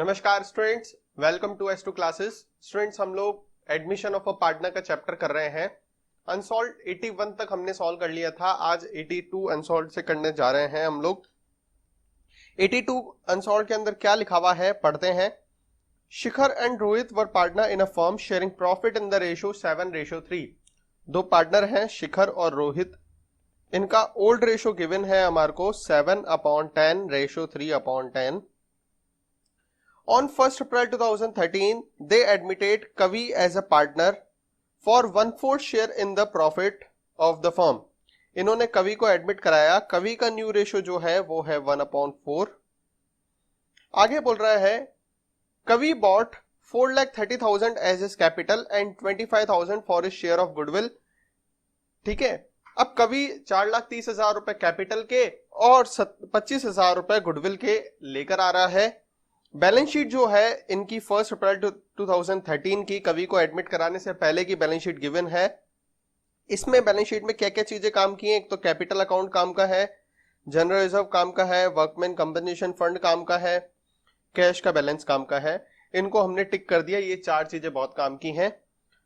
नमस्कार students, welcome to S2 classes. Students, हम लोग एडमिशन ऑफ अ पार्टनर का चैप्टर कर रहे हैं। अनसॉल्व 81 तक हमने सॉल्व कर लिया था। आज 82 अनसॉल्व से करने जा रहे हैं हम लोग। 82 अनसॉल्व के अंदर क्या लिखा हुआ है पढ़ते हैं। Shikhar and Rohit were partner in a firm sharing profit in the ratio 7:3। दो पार्टनर हैं शिखर और रोहित। इनका ओल्ड रेशियो गिवन है हमारे को 7/10 ratio 3/10। On 1st April 2013, they admitted Kavi as a partner for 1/4 share in the profit of the firm. इन्होंने कवि को एडमिट कराया। कवि का न्यू रेशियो जो है वो है 1/4। आगे बोल रहा है Kavi brought 4,30,000 as his capital and 25,000 for his share of goodwill. ठीक है, अब कवि 4,30,000 रुपए कैपिटल के और 25,000 रुपए गुडविल के लेकर आ रहा है। बैलेंस शीट जो है इनकी 1 अप्रैल 2013 की कवि को एडमिट कराने से पहले की बैलेंस शीट गिवन है। इसमें बैलेंस शीट में क्या क्या चीजें काम की हैं, एक तो कैपिटल अकाउंट काम का है, जनरल रिजर्व काम का है, वर्कमैन कंपनसेशन फंड काम का है, कैश का बैलेंस काम का है। इनको हमने टिक कर दिया, ये चार चीजें बहुत काम की हैं।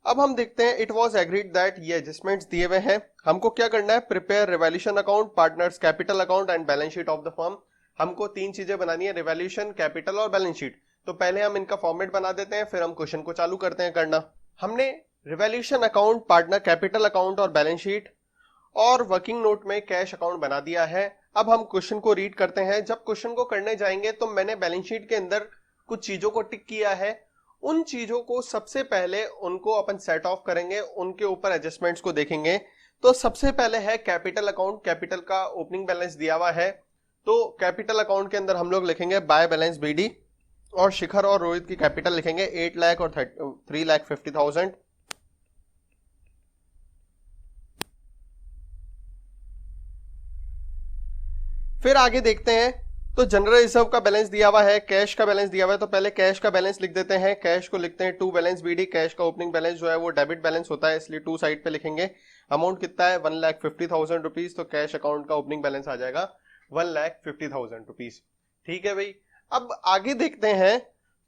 अब हम देखते हैं इट वॉज एग्रीड दैट ये एडजस्टमेंट्स दिए हुए हैं। हमको क्या करना है, prepare revaluation account, partners capital account and balance sheet of the firm. हमको तीन चीजें बनानी है, रिवैल्यूएशन, कैपिटल और बैलेंस शीट। तो पहले हम इनका फॉर्मेट बना देते हैं, फिर हम क्वेश्चन को चालू करते हैं करना। हमने revaluation account, partner capital account और बैलेंस शीट और वर्किंग नोट में कैश अकाउंट बना दिया है। अब हम क्वेश्चन को रीड करते हैं। जब क्वेश्चन को करने जाएंगे तो मैंने बैलेंस शीट के अंदर कुछ चीजों को टिक किया है। उन चीजों को सबसे पहले उनको अपन सेट ऑफ करेंगे, उनके ऊपर एडजस्टमेंट्स को देखेंगे। तो सबसे पहले है कैपिटल अकाउंट। कैपिटल का ओपनिंग बैलेंस दिया हुआ है, तो कैपिटल अकाउंट के अंदर हम लोग लिखेंगे बाय बैलेंस बीडी और शिखर और रोहित की कैपिटल लिखेंगे 8 लाख और 3,50,000। फिर आगे देखते हैं, तो जनरल रिजर्व का बैलेंस दिया हुआ है, कैश का बैलेंस दिया हुआ है। तो पहले कैश का बैलेंस लिख देते हैं। कैश को लिखते हैं 2 बैलेंस बीडी। कैश का ओपनिंग बैलेंस जो है वो डेबिट बैलेंस होता है, इसलिए 2 साइड पे लिखेंगे। अमाउंट कितना है, 1,50,000 रुपीज। तो कैश अकाउंट का ओपनिंग बैलेंस आ जाएगा 1,50,000 रुपीज। ठीक है भाई। अब आगे देखते हैं,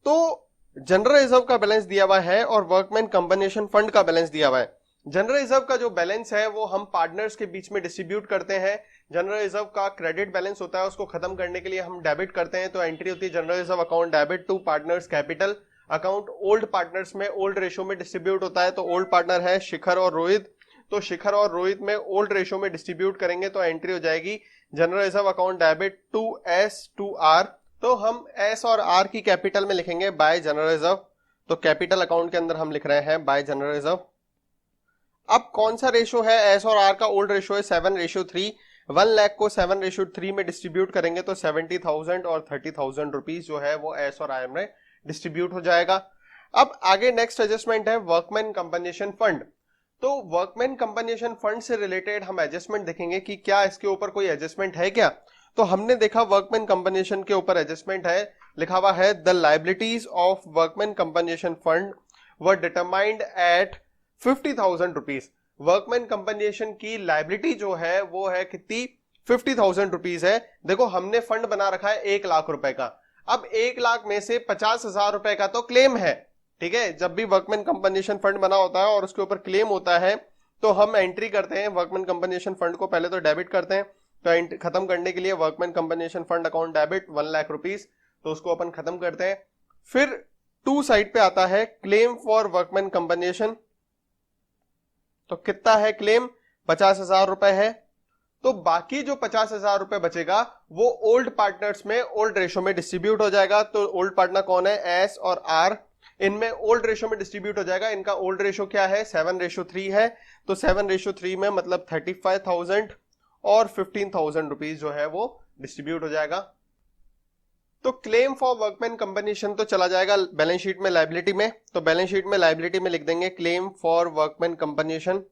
तो जनरल रिजर्व का बैलेंस दिया हुआ है और वर्कमैन कंपनसेशन फंड का बैलेंस दिया हुआ है। जनरल रिजर्व का जो बैलेंस है वो हम पार्टनर्स के बीच में डिस्ट्रीब्यूट करते हैं। जनरल रिजर्व का क्रेडिट बैलेंस होता है, उसको खत्म करने के लिए हम डेबिट करते हैं। तो एंट्री होती है general reserve account debit to partners capital account. Old partners में ओल्ड रेशियो में डिस्ट्रीब्यूट होता है। तो ओल्ड पार्टनर है शिखर और रोहित, तो शिखर और रोहित में ओल्ड रेशियो में डिस्ट्रीब्यूट करेंगे। तो एंट्री हो जाएगी general reserve account debit to S to R. तो हम एस और आर की कैपिटल में लिखेंगे बाय जनरल रिजर्व। तो कैपिटल अकाउंट के अंदर हम लिख रहे हैं बाय जनरल रिजर्व। अब कौन सा रेशियो है, एस और आर का ओल्ड रेशियो है 7:3। 1 लाख को 7:3 में डिस्ट्रीब्यूट करेंगे तो 70,000 और 30,000 रुपीज जो है वो एस और आर में डिस्ट्रीब्यूट हो जाएगा। अब आगे नेक्स्ट एडजस्टमेंट है वर्कमैन कंपनसेशन फंड। तो वर्कमैन कंपनसेशन फंड से रिलेटेड हम एडजस्टमेंट देखेंगे कि क्या इसके ऊपर कोई एडजस्टमेंट है क्या। तो हमने देखा वर्कमैन कंपनसेशन के ऊपर एडजस्टमेंट है, लिखा हुआ है the liabilities of workman compensation fund were determined at 50,000 rupees. Workman compensation की लायबिलिटी जो है वो है कितनी, 50,000 रुपीज है। देखो हमने फंड बना रखा है 1 लाख रुपए का। अब 1 लाख में से 50,000 रुपए का तो क्लेम है। ठीक है, जब भी वर्कमैन कंपनसेशन फंड बना होता है और उसके ऊपर क्लेम होता है तो हम एंट्री करते हैं वर्कमैन कंपनसेशन फंड को पहले तो डेबिट करते हैं। तो खत्म करने के लिए workman compensation fund account debit 1 lakh rupees, तो उसको अपन खत्म करते हैं। फिर 2 साइड पे आता है क्लेम फॉर वर्कमैन कंपनसेशन। तो कितना है क्लेम, 50,000 रुपए है। तो बाकी जो 50,000 रुपए बचेगा वो ओल्ड पार्टनर्स में ओल्ड रेशियो में डिस्ट्रीब्यूट हो जाएगा। तो ओल्ड पार्टनर कौन है, एस और आर, इनमें ओल्ड रेशियो में डिस्ट्रीब्यूट हो जाएगा। इनका ओल्ड रेशियो क्या है, 7:3 है। तो 7:3 में मतलब 35,000 और 15,000 रुपीज जो है वो डिस्ट्रीब्यूट हो जाएगा। तो क्लेम फॉर वर्कमैन कंपनसेशन तो चला जाएगा बैलेंस शीट में लायबिलिटी में। तो बैलेंस शीट में लायबिलिटी में लिख देंगे claim for workman compensation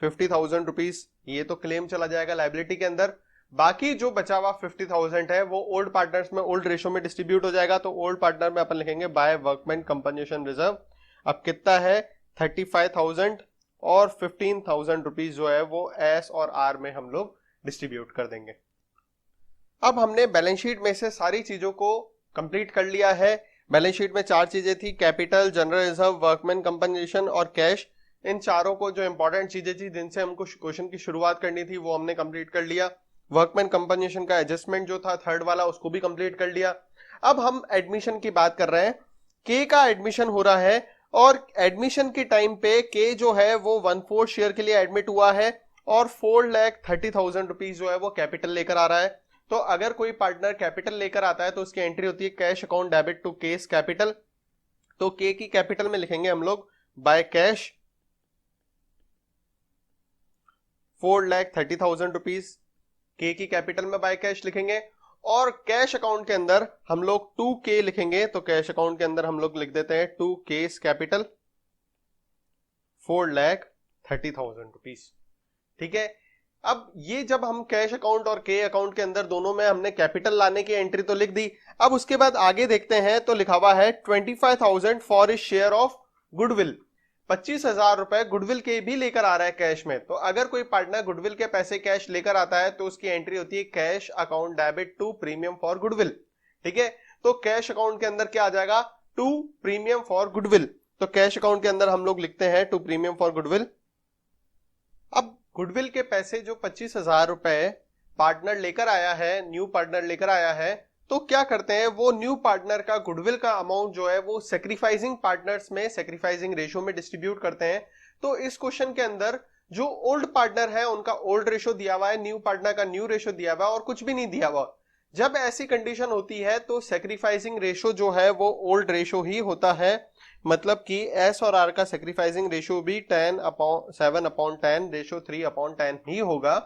50,000 rupees, ये तो क्लेम चला जाएगा लायबिलिटी के अंदर। बाकी जो बचा हुआ 50,000 है वो ओल्ड पार्टनर्स में ओल्ड रेशियो में डिस्ट्रीब्यूट हो जाएगा। तो ओल्ड पार्टनर में अपन लिखेंगे बाय वर्कमैन कंपनसेशन रिजर्व। अब कितना है, 35,000 और 15,000 रुपीज जो है वो एस और आर में हम लोग डिस्ट्रीब्यूट कर देंगे। अब हमने बैलेंस शीट में से सारी चीजों को कंप्लीट कर लिया है। बैलेंस शीट में चार चीजें थी, capital, general reserve, workman compensation और कैश। इन चारों को जो इंपॉर्टेंट चीजें थी जिनसे हमको क्वेश्चन की शुरुआत करनी थी वो हमने कंप्लीट कर लिया। वर्कमैन कंपनसेशन का एडजस्टमेंट जो था थर्ड वाला उसको भी कंप्लीट कर लिया। अब हम एडमिशन की बात कर रहे हैं। के का एडमिशन हो रहा है और एडमिशन के टाइम पे के जो है वो 1/4 शेयर के लिए एडमिट हुआ है और 4,30,000 रुपीज जो है वो कैपिटल लेकर आ रहा है। तो अगर कोई पार्टनर कैपिटल लेकर आता है तो उसकी एंट्री होती है cash account debit to K's capital. तो के की कैपिटल में लिखेंगे हम लोग बाय कैश 4,30,000 रुपीज, के की कैपिटल में बाय कैश लिखेंगे। और कैश अकाउंट के अंदर हम लोग 2K लिखेंगे, तो कैश अकाउंट के अंदर हम लोग लिख देते हैं 2 केस कैपिटल 4,30,000 रुपीज। ठीक है, अब ये जब हम कैश अकाउंट और के अकाउंट के अंदर दोनों में हमने कैपिटल लाने की एंट्री तो लिख दी। अब उसके बाद आगे देखते हैं तो लिखा हुआ है 25,000 for his share of goodwill. 25,000 रुपए गुडविल के भी लेकर आ रहा है कैश में। तो अगर कोई पार्टनर गुडविल के पैसे कैश लेकर आता है तो उसकी एंट्री होती है cash account debit to premium for goodwill. ठीक है, तो कैश अकाउंट के अंदर क्या आ जाएगा, टू प्रीमियम फॉर गुडविल। तो कैश अकाउंट के अंदर हम लोग लिखते हैं टू प्रीमियम फॉर गुडविल। अब गुडविल के पैसे जो 25,000 रुपए पार्टनर लेकर आया है, न्यू पार्टनर लेकर आया है, तो क्या करते हैं वो न्यू पार्टनर का गुडविल का अमाउंट जो है वो सैक्रिफाइसिंग पार्टनर्स में सैक्रिफाइसिंग रेशियो में डिस्ट्रीब्यूट करते हैं। तो इस क्वेश्चन के अंदर जो ओल्ड पार्टनर है उनका ओल्ड रेशियो दिया हुआ है, न्यू पार्टनर का न्यू रेशियो दिया हुआ है और कुछ भी नहीं दिया हुआ। जब ऐसी कंडीशन होती है तो सैक्रिफाइसिंग रेशियो जो है वो ओल्ड रेशियो ही होता है। मतलब कि एस और आर का सैक्रिफाइसिंग रेशियो भी 7/10 रेशियो 3/10 ही होगा।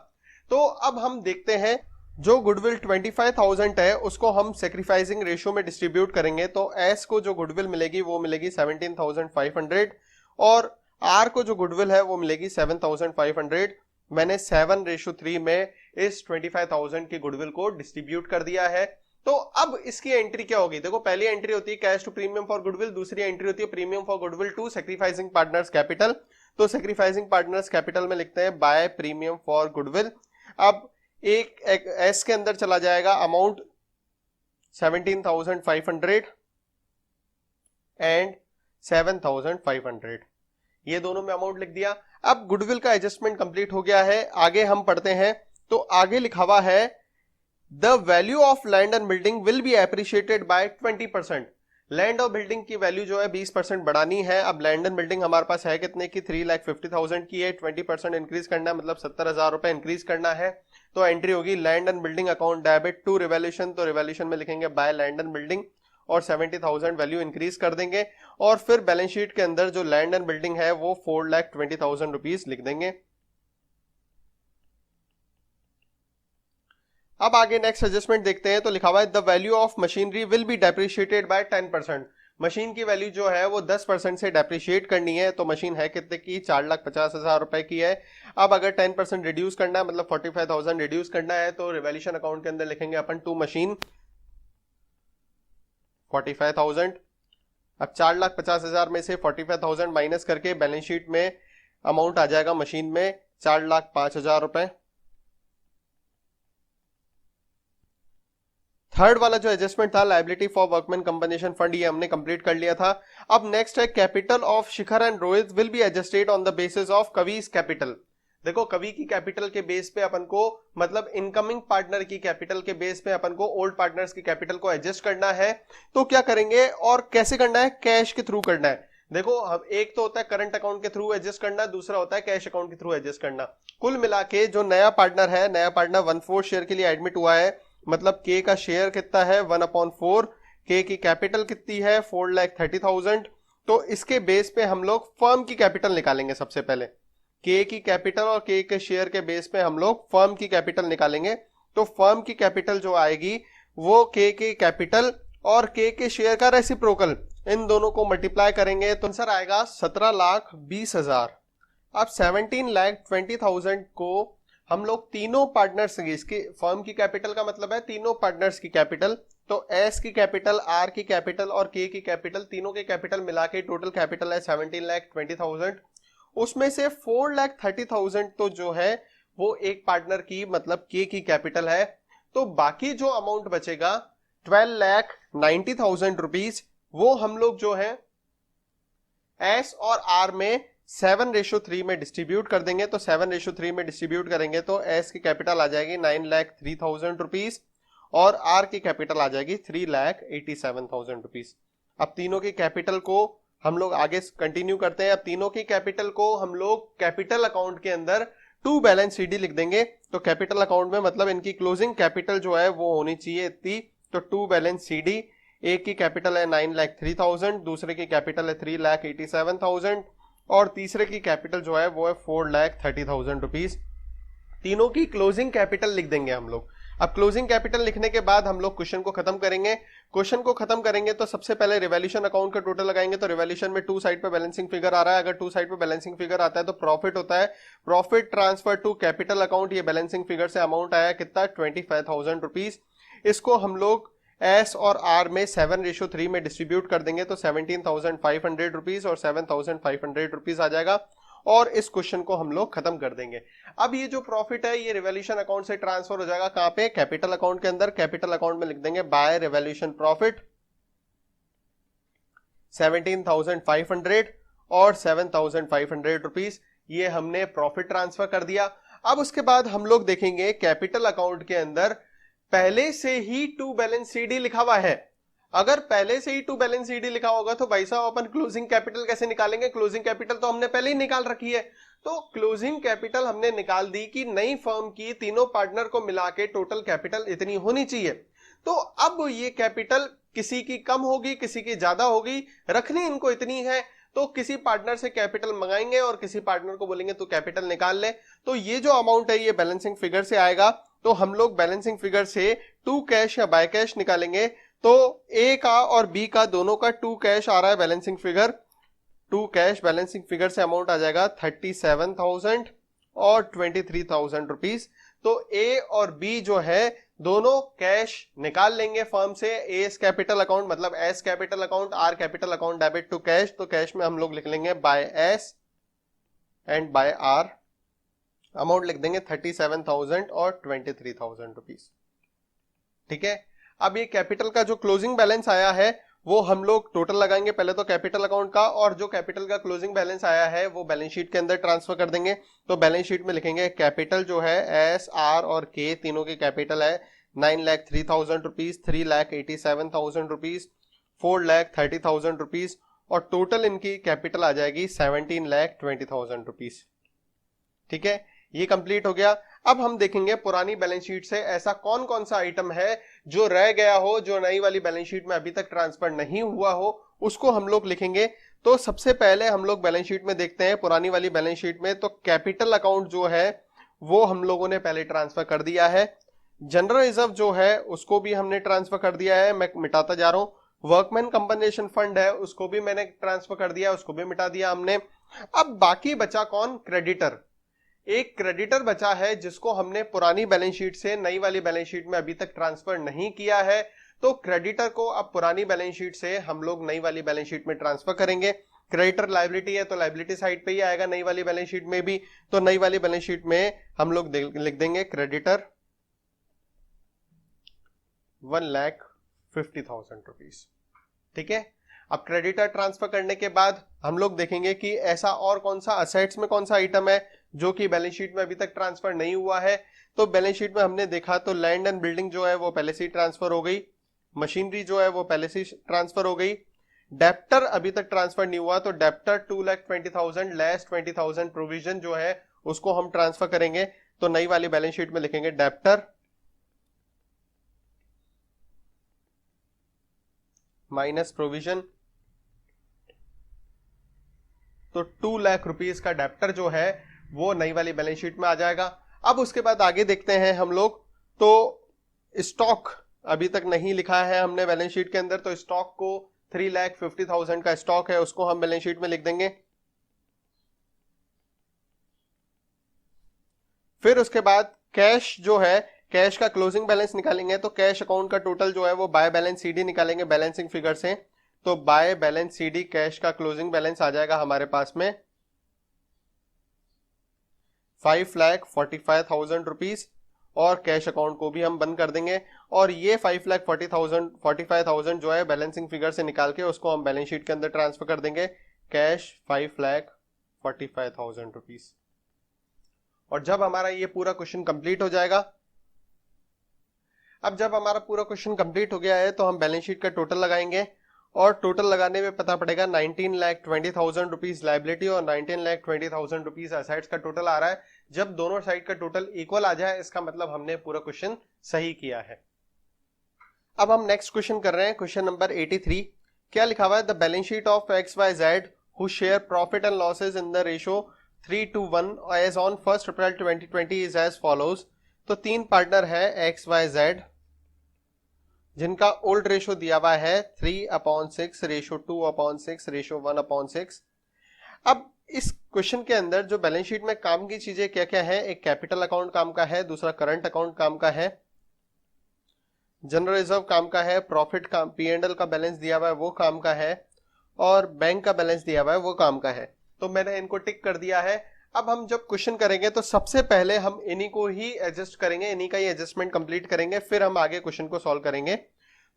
तो अब हम देखते हैं जो गुडविल 25,000 है उसको हम सैक्रिफाइसिंग रेशियो में डिस्ट्रीब्यूट करेंगे। तो एस को जो गुडविल मिलेगी वो मिलेगी 17,500 और आर को जो गुडविल है वो मिलेगी 7,500। मैंने 7/3 में इस 25,000 की गुडविल को डिस्ट्रीब्यूट कर दिया है। तो अब इसकी एंट्री क्या होगी, देखो पहली एंट्री होती है cash to premium for goodwill, दूसरी एंट्री होती है premium for goodwill to sacrificing partners capital. तो सैक्रिफाइसिंग पार्टनर्स कैपिटल में लिखते हैं बाय प्रीमियम फॉर गुडविल। अब एक एस के अंदर चला जाएगा अमाउंट 17,500 एंड 7,500, ये दोनों में अमाउंट लिख दिया। अब गुडविल का एडजस्टमेंट कंप्लीट हो गया है, आगे हम पढ़ते हैं। तो आगे लिखा हुआ है the value of land and building will be appreciated by 20%। Land और बिल्डिंग की वैल्यू जो है 20% बढ़ानी है। अब लैंड एंड बिल्डिंग हमारे पास है कितने की, 3,50,000 की है। 20% इंक्रीज करना है मतलब 70,000 रुपए इंक्रीज करना है। तो एंट्री होगी land and building account debit to revaluation. तो रिवैल्यूएशन में लिखेंगे बाय लैंड एंड बिल्डिंग और 70,000 वैल्यू इंक्रीज कर देंगे। और फिर बैलेंस शीट के अंदर जो लैंड एंड बिल्डिंग है वो 4,20,000 रुपीज लिख देंगे। अब आगे नेक्स्ट एडजस्टमेंट देखते हैं। तो लिखा हुआ है the value of machinery will be depreciated by 10%। Machine की वैल्यू जो है वो 10% से डेप्रिशिएट करनी है। तो मशीन है कितने की, 4,50,000 रुपए की है। अब अगर 10% रिड्यूस करना है मतलब 45,000 रिड्यूस करना है तो रिवैल्यूएशन अकाउंट के अंदर लिखेंगे अपन टू मशीन 45,000। अब 4,50,000 में से 45,000 माइनस करके बैलेंस शीट में अमाउंट आ जाएगा मशीन में 4,05,000 रुपए। थर्ड वाला जो एडजस्टमेंट था liability for workman compensation fund, ये हमने कंप्लीट कर लिया था। अब नेक्स्ट है capital of Shikhar and Rohit will be adjusted on the basis of Kavi's capital. देखो कवि की कैपिटल के बेस पे अपन को मतलब इनकमिंग पार्टनर की कैपिटल के बेस पे अपन को ओल्ड पार्टनर्स की कैपिटल को एडजस्ट करना है। तो क्या करेंगे और कैसे करना है, कैश के थ्रू करना है। देखो हम एक तो होता है करंट अकाउंट के थ्रू एडजस्ट करना, दूसरा होता है कैश अकाउंट के थ्रू एडजस्ट करना। कुल मिला के जो नया पार्टनर है, नया पार्टनर 1/4 शेयर के लिए एडमिट हुआ है, मतलब के का शेयर कितना है 1/4, के की कैपिटल कितनी है 4,30,000। तो इसके बेस पे हम लोग फर्म की कैपिटल निकालेंगे। सबसे पहले के की कैपिटल और के के शेयर के बेस पे हम लोग फर्म की कैपिटल निकालेंगे। तो फर्म की कैपिटल जो आएगी वो के कैपिटल और के शेयर का रेसिप्रोकल, इन दोनों को मल्टीप्लाई करेंगे तो आंसर आएगा 17,20,000। अब 17,20,000 को हम लोग तीनों पार्टनर्स, इसकी फर्म की कैपिटल का मतलब है तीनों पार्टनर्स की कैपिटल, तो एस की कैपिटल, आर की कैपिटल और के की कैपिटल, तीनों के कैपिटल मिला के टोटल कैपिटल है 17,20,000। उसमें से 4,30,000 तो जो है वो एक पार्टनर की मतलब के की कैपिटल है। तो बाकी जो अमाउंट बचेगा 12,90,000 रुपीज वो हम लोग जो है एस और आर में 7:3 में डिस्ट्रीब्यूट कर देंगे। तो 7:3 में डिस्ट्रीब्यूट करेंगे तो एस की कैपिटल आ जाएगी 9,03,000 रुपीज और आर की कैपिटल आ जाएगी 3,87,000 रुपीज। अब तीनों की कैपिटल को हम लोग आगे कंटिन्यू करते हैं। अब तीनों की कैपिटल को हम लोग कैपिटल अकाउंट के अंदर टू बैलेंस सीडी लिख देंगे। तो कैपिटल अकाउंट में मतलब इनकी क्लोजिंग कैपिटल जो है वो होनी चाहिए इतनी। तो टू बैलेंस सीडी, एक की कैपिटल है 9,03,000, दूसरे की कैपिटल है 3,87,000 और तीसरे की कैपिटल जो है वो है 4,30,000 रुपीज। तीनों की क्लोजिंग कैपिटल लिख देंगे हम लोग। अब क्लोजिंग कैपिटल लिखने के बाद हम लोग क्वेश्चन को खत्म करेंगे। क्वेश्चन को खत्म करेंगे तो सबसे पहले रिवैल्यूएशन अकाउंट का टोटल लगाएंगे। तो रिवैल्यूएशन में टू साइड पे बैलेंसिंग फिगर आ रहा है। अगर टू साइड पे बैलेंसिंग फिगर आता है तो प्रॉफिट होता है। Profit transfer to capital account, ये बैलेंसिंग फिगर से अमाउंट आया कितना, 25,000 रुपीज। इसको हम लोग एस और आर में 7:3 में डिस्ट्रीब्यूट कर देंगे। तो 17,500 रुपीज और 7,500 रुपीज आ जाएगा और इस क्वेश्चन को हम लोग खत्म कर देंगे। अब ये जो प्रॉफिट है ये रिवैल्यूएशन अकाउंट से ट्रांसफर हो जाएगा कहां पे, कैपिटल अकाउंट के अंदर। कैपिटल अकाउंट में लिख देंगे बाय रिवैल्यूएशन प्रॉफिट 17,500 और 7,500 रुपीज, ये हमने प्रॉफिट ट्रांसफर कर दिया। अब उसके बाद हम लोग देखेंगे कैपिटल अकाउंट के अंदर पहले से ही टू बैलेंस सीडी लिखा हुआ है। अगर पहले से ही टू बैलेंस सीडी लिखा होगा तो भाई साहब अपन क्लोजिंग कैपिटल कैसे निकालेंगे, क्लोजिंग कैपिटल तो हमने पहले ही निकाल रखी है। तो क्लोजिंग कैपिटल हमने निकाल दी कि नई फर्म की तीनों पार्टनर को मिला के टोटल कैपिटल इतनी होनी चाहिए। तो अब ये कैपिटल किसी की कम होगी, किसी की ज्यादा होगी, रखनी इनको इतनी है। तो किसी पार्टनर से कैपिटल मंगाएंगे और किसी पार्टनर को बोलेंगे तो कैपिटल निकाल ले। तो ये जो अमाउंट है ये बैलेंसिंग फिगर से आएगा। तो हम लोग बैलेंसिंग फिगर से टू कैश या बाय कैश निकालेंगे। तो ए का और बी का दोनों का टू कैश आ रहा है balancing figure. To cash balancing figure से अमाउंट आ जाएगा 37,000 और 23,000 रुपीज। तो ए और बी जो है दोनों कैश निकाल लेंगे फर्म से। एस कैपिटल अकाउंट मतलब S capital account, R capital account debit to cash. तो कैश में हम लोग लिख लेंगे by S and by R. Amount लिख देंगे 37,000 और 23,000 रुपीज। ठीक है। अब ये कैपिटल का जो क्लोजिंग बैलेंस आया है वो हम लोग टोटल लगाएंगे पहले तो कैपिटल अकाउंट का, और जो कैपिटल का क्लोजिंग बैलेंस आया है वो बैलेंस शीट के अंदर ट्रांसफर कर देंगे। तो बैलेंस शीट में लिखेंगे कैपिटल जो है एस, आर और के तीनों की कैपिटल है 9,03,000 रुपीज, 3,87,000 रुपीज, 4,30,000 रुपीज और टोटल इनकी कैपिटल आ जाएगी 17,20,000 रुपीज। ठीक है, ये कंप्लीट हो गया। अब हम देखेंगे पुरानी बैलेंस शीट से ऐसा कौन कौन सा आइटम है जो रह गया हो, जो नई वाली बैलेंस शीट में अभी तक ट्रांसफर नहीं हुआ हो, उसको हम लोग लिखेंगे। तो सबसे पहले हम लोग बैलेंस शीट में देखते हैं पुरानी वाली बैलेंस शीट में। तो कैपिटल अकाउंट जो है वो हम लोगों ने पहले ट्रांसफर कर दिया है। जनरल रिजर्व जो है उसको भी हमने ट्रांसफर कर दिया है, मैं मिटाता जा रहा हूं। वर्कमैन कंपनसेशन फंड है उसको भी मैंने ट्रांसफर कर दिया, उसको भी मिटा दिया हमने। अब बाकी बचा कौन, क्रेडिटर। एक क्रेडिटर बचा है जिसको हमने पुरानी बैलेंस शीट से नई वाली बैलेंस शीट में अभी तक ट्रांसफर नहीं किया है। तो क्रेडिटर को अब पुरानी बैलेंस शीट से हम लोग नई वाली बैलेंस शीट में ट्रांसफर करेंगे। क्रेडिटर लायबिलिटी है तो लायबिलिटी साइड पे ही आएगा नई वाली बैलेंस शीट में भी। तो नई वाली बैलेंस शीट में हम लोग लिख देंगे क्रेडिटर 1,50,000 रुपीज। ठीक है। अब क्रेडिटर ट्रांसफर करने के बाद हम लोग देखेंगे कि ऐसा और कौन सा असेट्स में कौन सा आइटम है जो कि बैलेंस शीट में अभी तक ट्रांसफर नहीं हुआ है। तो बैलेंस शीट में हमने देखा तो लैंड एंड बिल्डिंग जो है वो पहले से ही ट्रांसफर हो गई, मशीनरी जो है वो पहले से ही ट्रांसफर हो गई। डेप्टर अभी तक ट्रांसफर नहीं हुआ तो डेप्टर 2,20,000 लेस 20,000 प्रोविजन जो है उसको हम ट्रांसफर करेंगे। तो नई वाली बैलेंस शीट में लिखेंगे डेप्टर माइनस प्रोविजन। तो 2 लाख रुपीस का डेप्टर जो है वो नई वाली बैलेंस शीट में आ जाएगा। अब उसके बाद आगे देखते हैं हम लोग। तो स्टॉक अभी तक नहीं लिखा है हमने बैलेंस शीट के अंदर, तो स्टॉक को 3,50,000 का स्टॉक है उसको हम बैलेंस शीट में लिख देंगे। फिर उसके बाद कैश जो है, कैश का क्लोजिंग बैलेंस निकालेंगे। तो कैश अकाउंट का टोटल जो है वो बाय बैलेंस सीडी निकालेंगे बैलेंसिंग फिगर से। तो बाय बैलेंस सीडी कैश का क्लोजिंग बैलेंस आ जाएगा हमारे पास में 5,45,000 रुपीज और कैश अकाउंट को भी हम बंद कर देंगे। और ये 5,40,000 45,000 जो है बैलेंसिंग फिगर से निकाल के उसको हम बैलेंस शीट के अंदर ट्रांसफर कर देंगे, कैश 5,45,000 रुपीज। और जब हमारा ये पूरा क्वेश्चन कंप्लीट हो जाएगा, अब जब हमारा पूरा क्वेश्चन कंप्लीट हो गया है तो हम बैलेंस शीट का टोटल लगाएंगे, और टोटल लगाने में पता पड़ेगा 19,20,000 रुपीज लाइबिलिटी और 19,20,000 रुपीज असेट्स का टोटल आ रहा है। जब दोनों साइड का टोटल इक्वल आ जाए इसका मतलब हमने पूरा क्वेश्चन सही किया है। अब हम नेक्स्ट क्वेश्चन कर रहे हैं, क्वेश्चन नंबर 83। क्या लिखा हुआ है, the balance sheet of XYZ who share profit and losses in the ratio 3:1 as on 1 April 2020 is as follows. तो तीन पार्टनर है XYZ जिनका ओल्ड रेशो दिया हुआ है 3/6, रेशो 2/6, रेशो 1/6। अब इस क्वेश्चन के अंदर जो बैलेंस शीट में काम की चीजें क्या क्या है, एक कैपिटल अकाउंट काम का है, दूसरा करंट अकाउंट काम का है, जनरल रिजर्व काम का है, प्रॉफिट का P&L का बैलेंस दिया हुआ है वो काम का है, और बैंक का बैलेंस दिया हुआ है वो काम का है। तो मैंने इनको टिक कर दिया है। अब हम जब क्वेश्चन करेंगे तो सबसे पहले हम इन्हीं को ही एडजस्ट करेंगे, इन्हीं का ही एडजस्टमेंट कंप्लीट करेंगे, फिर हम आगे क्वेश्चन को सॉल्व करेंगे।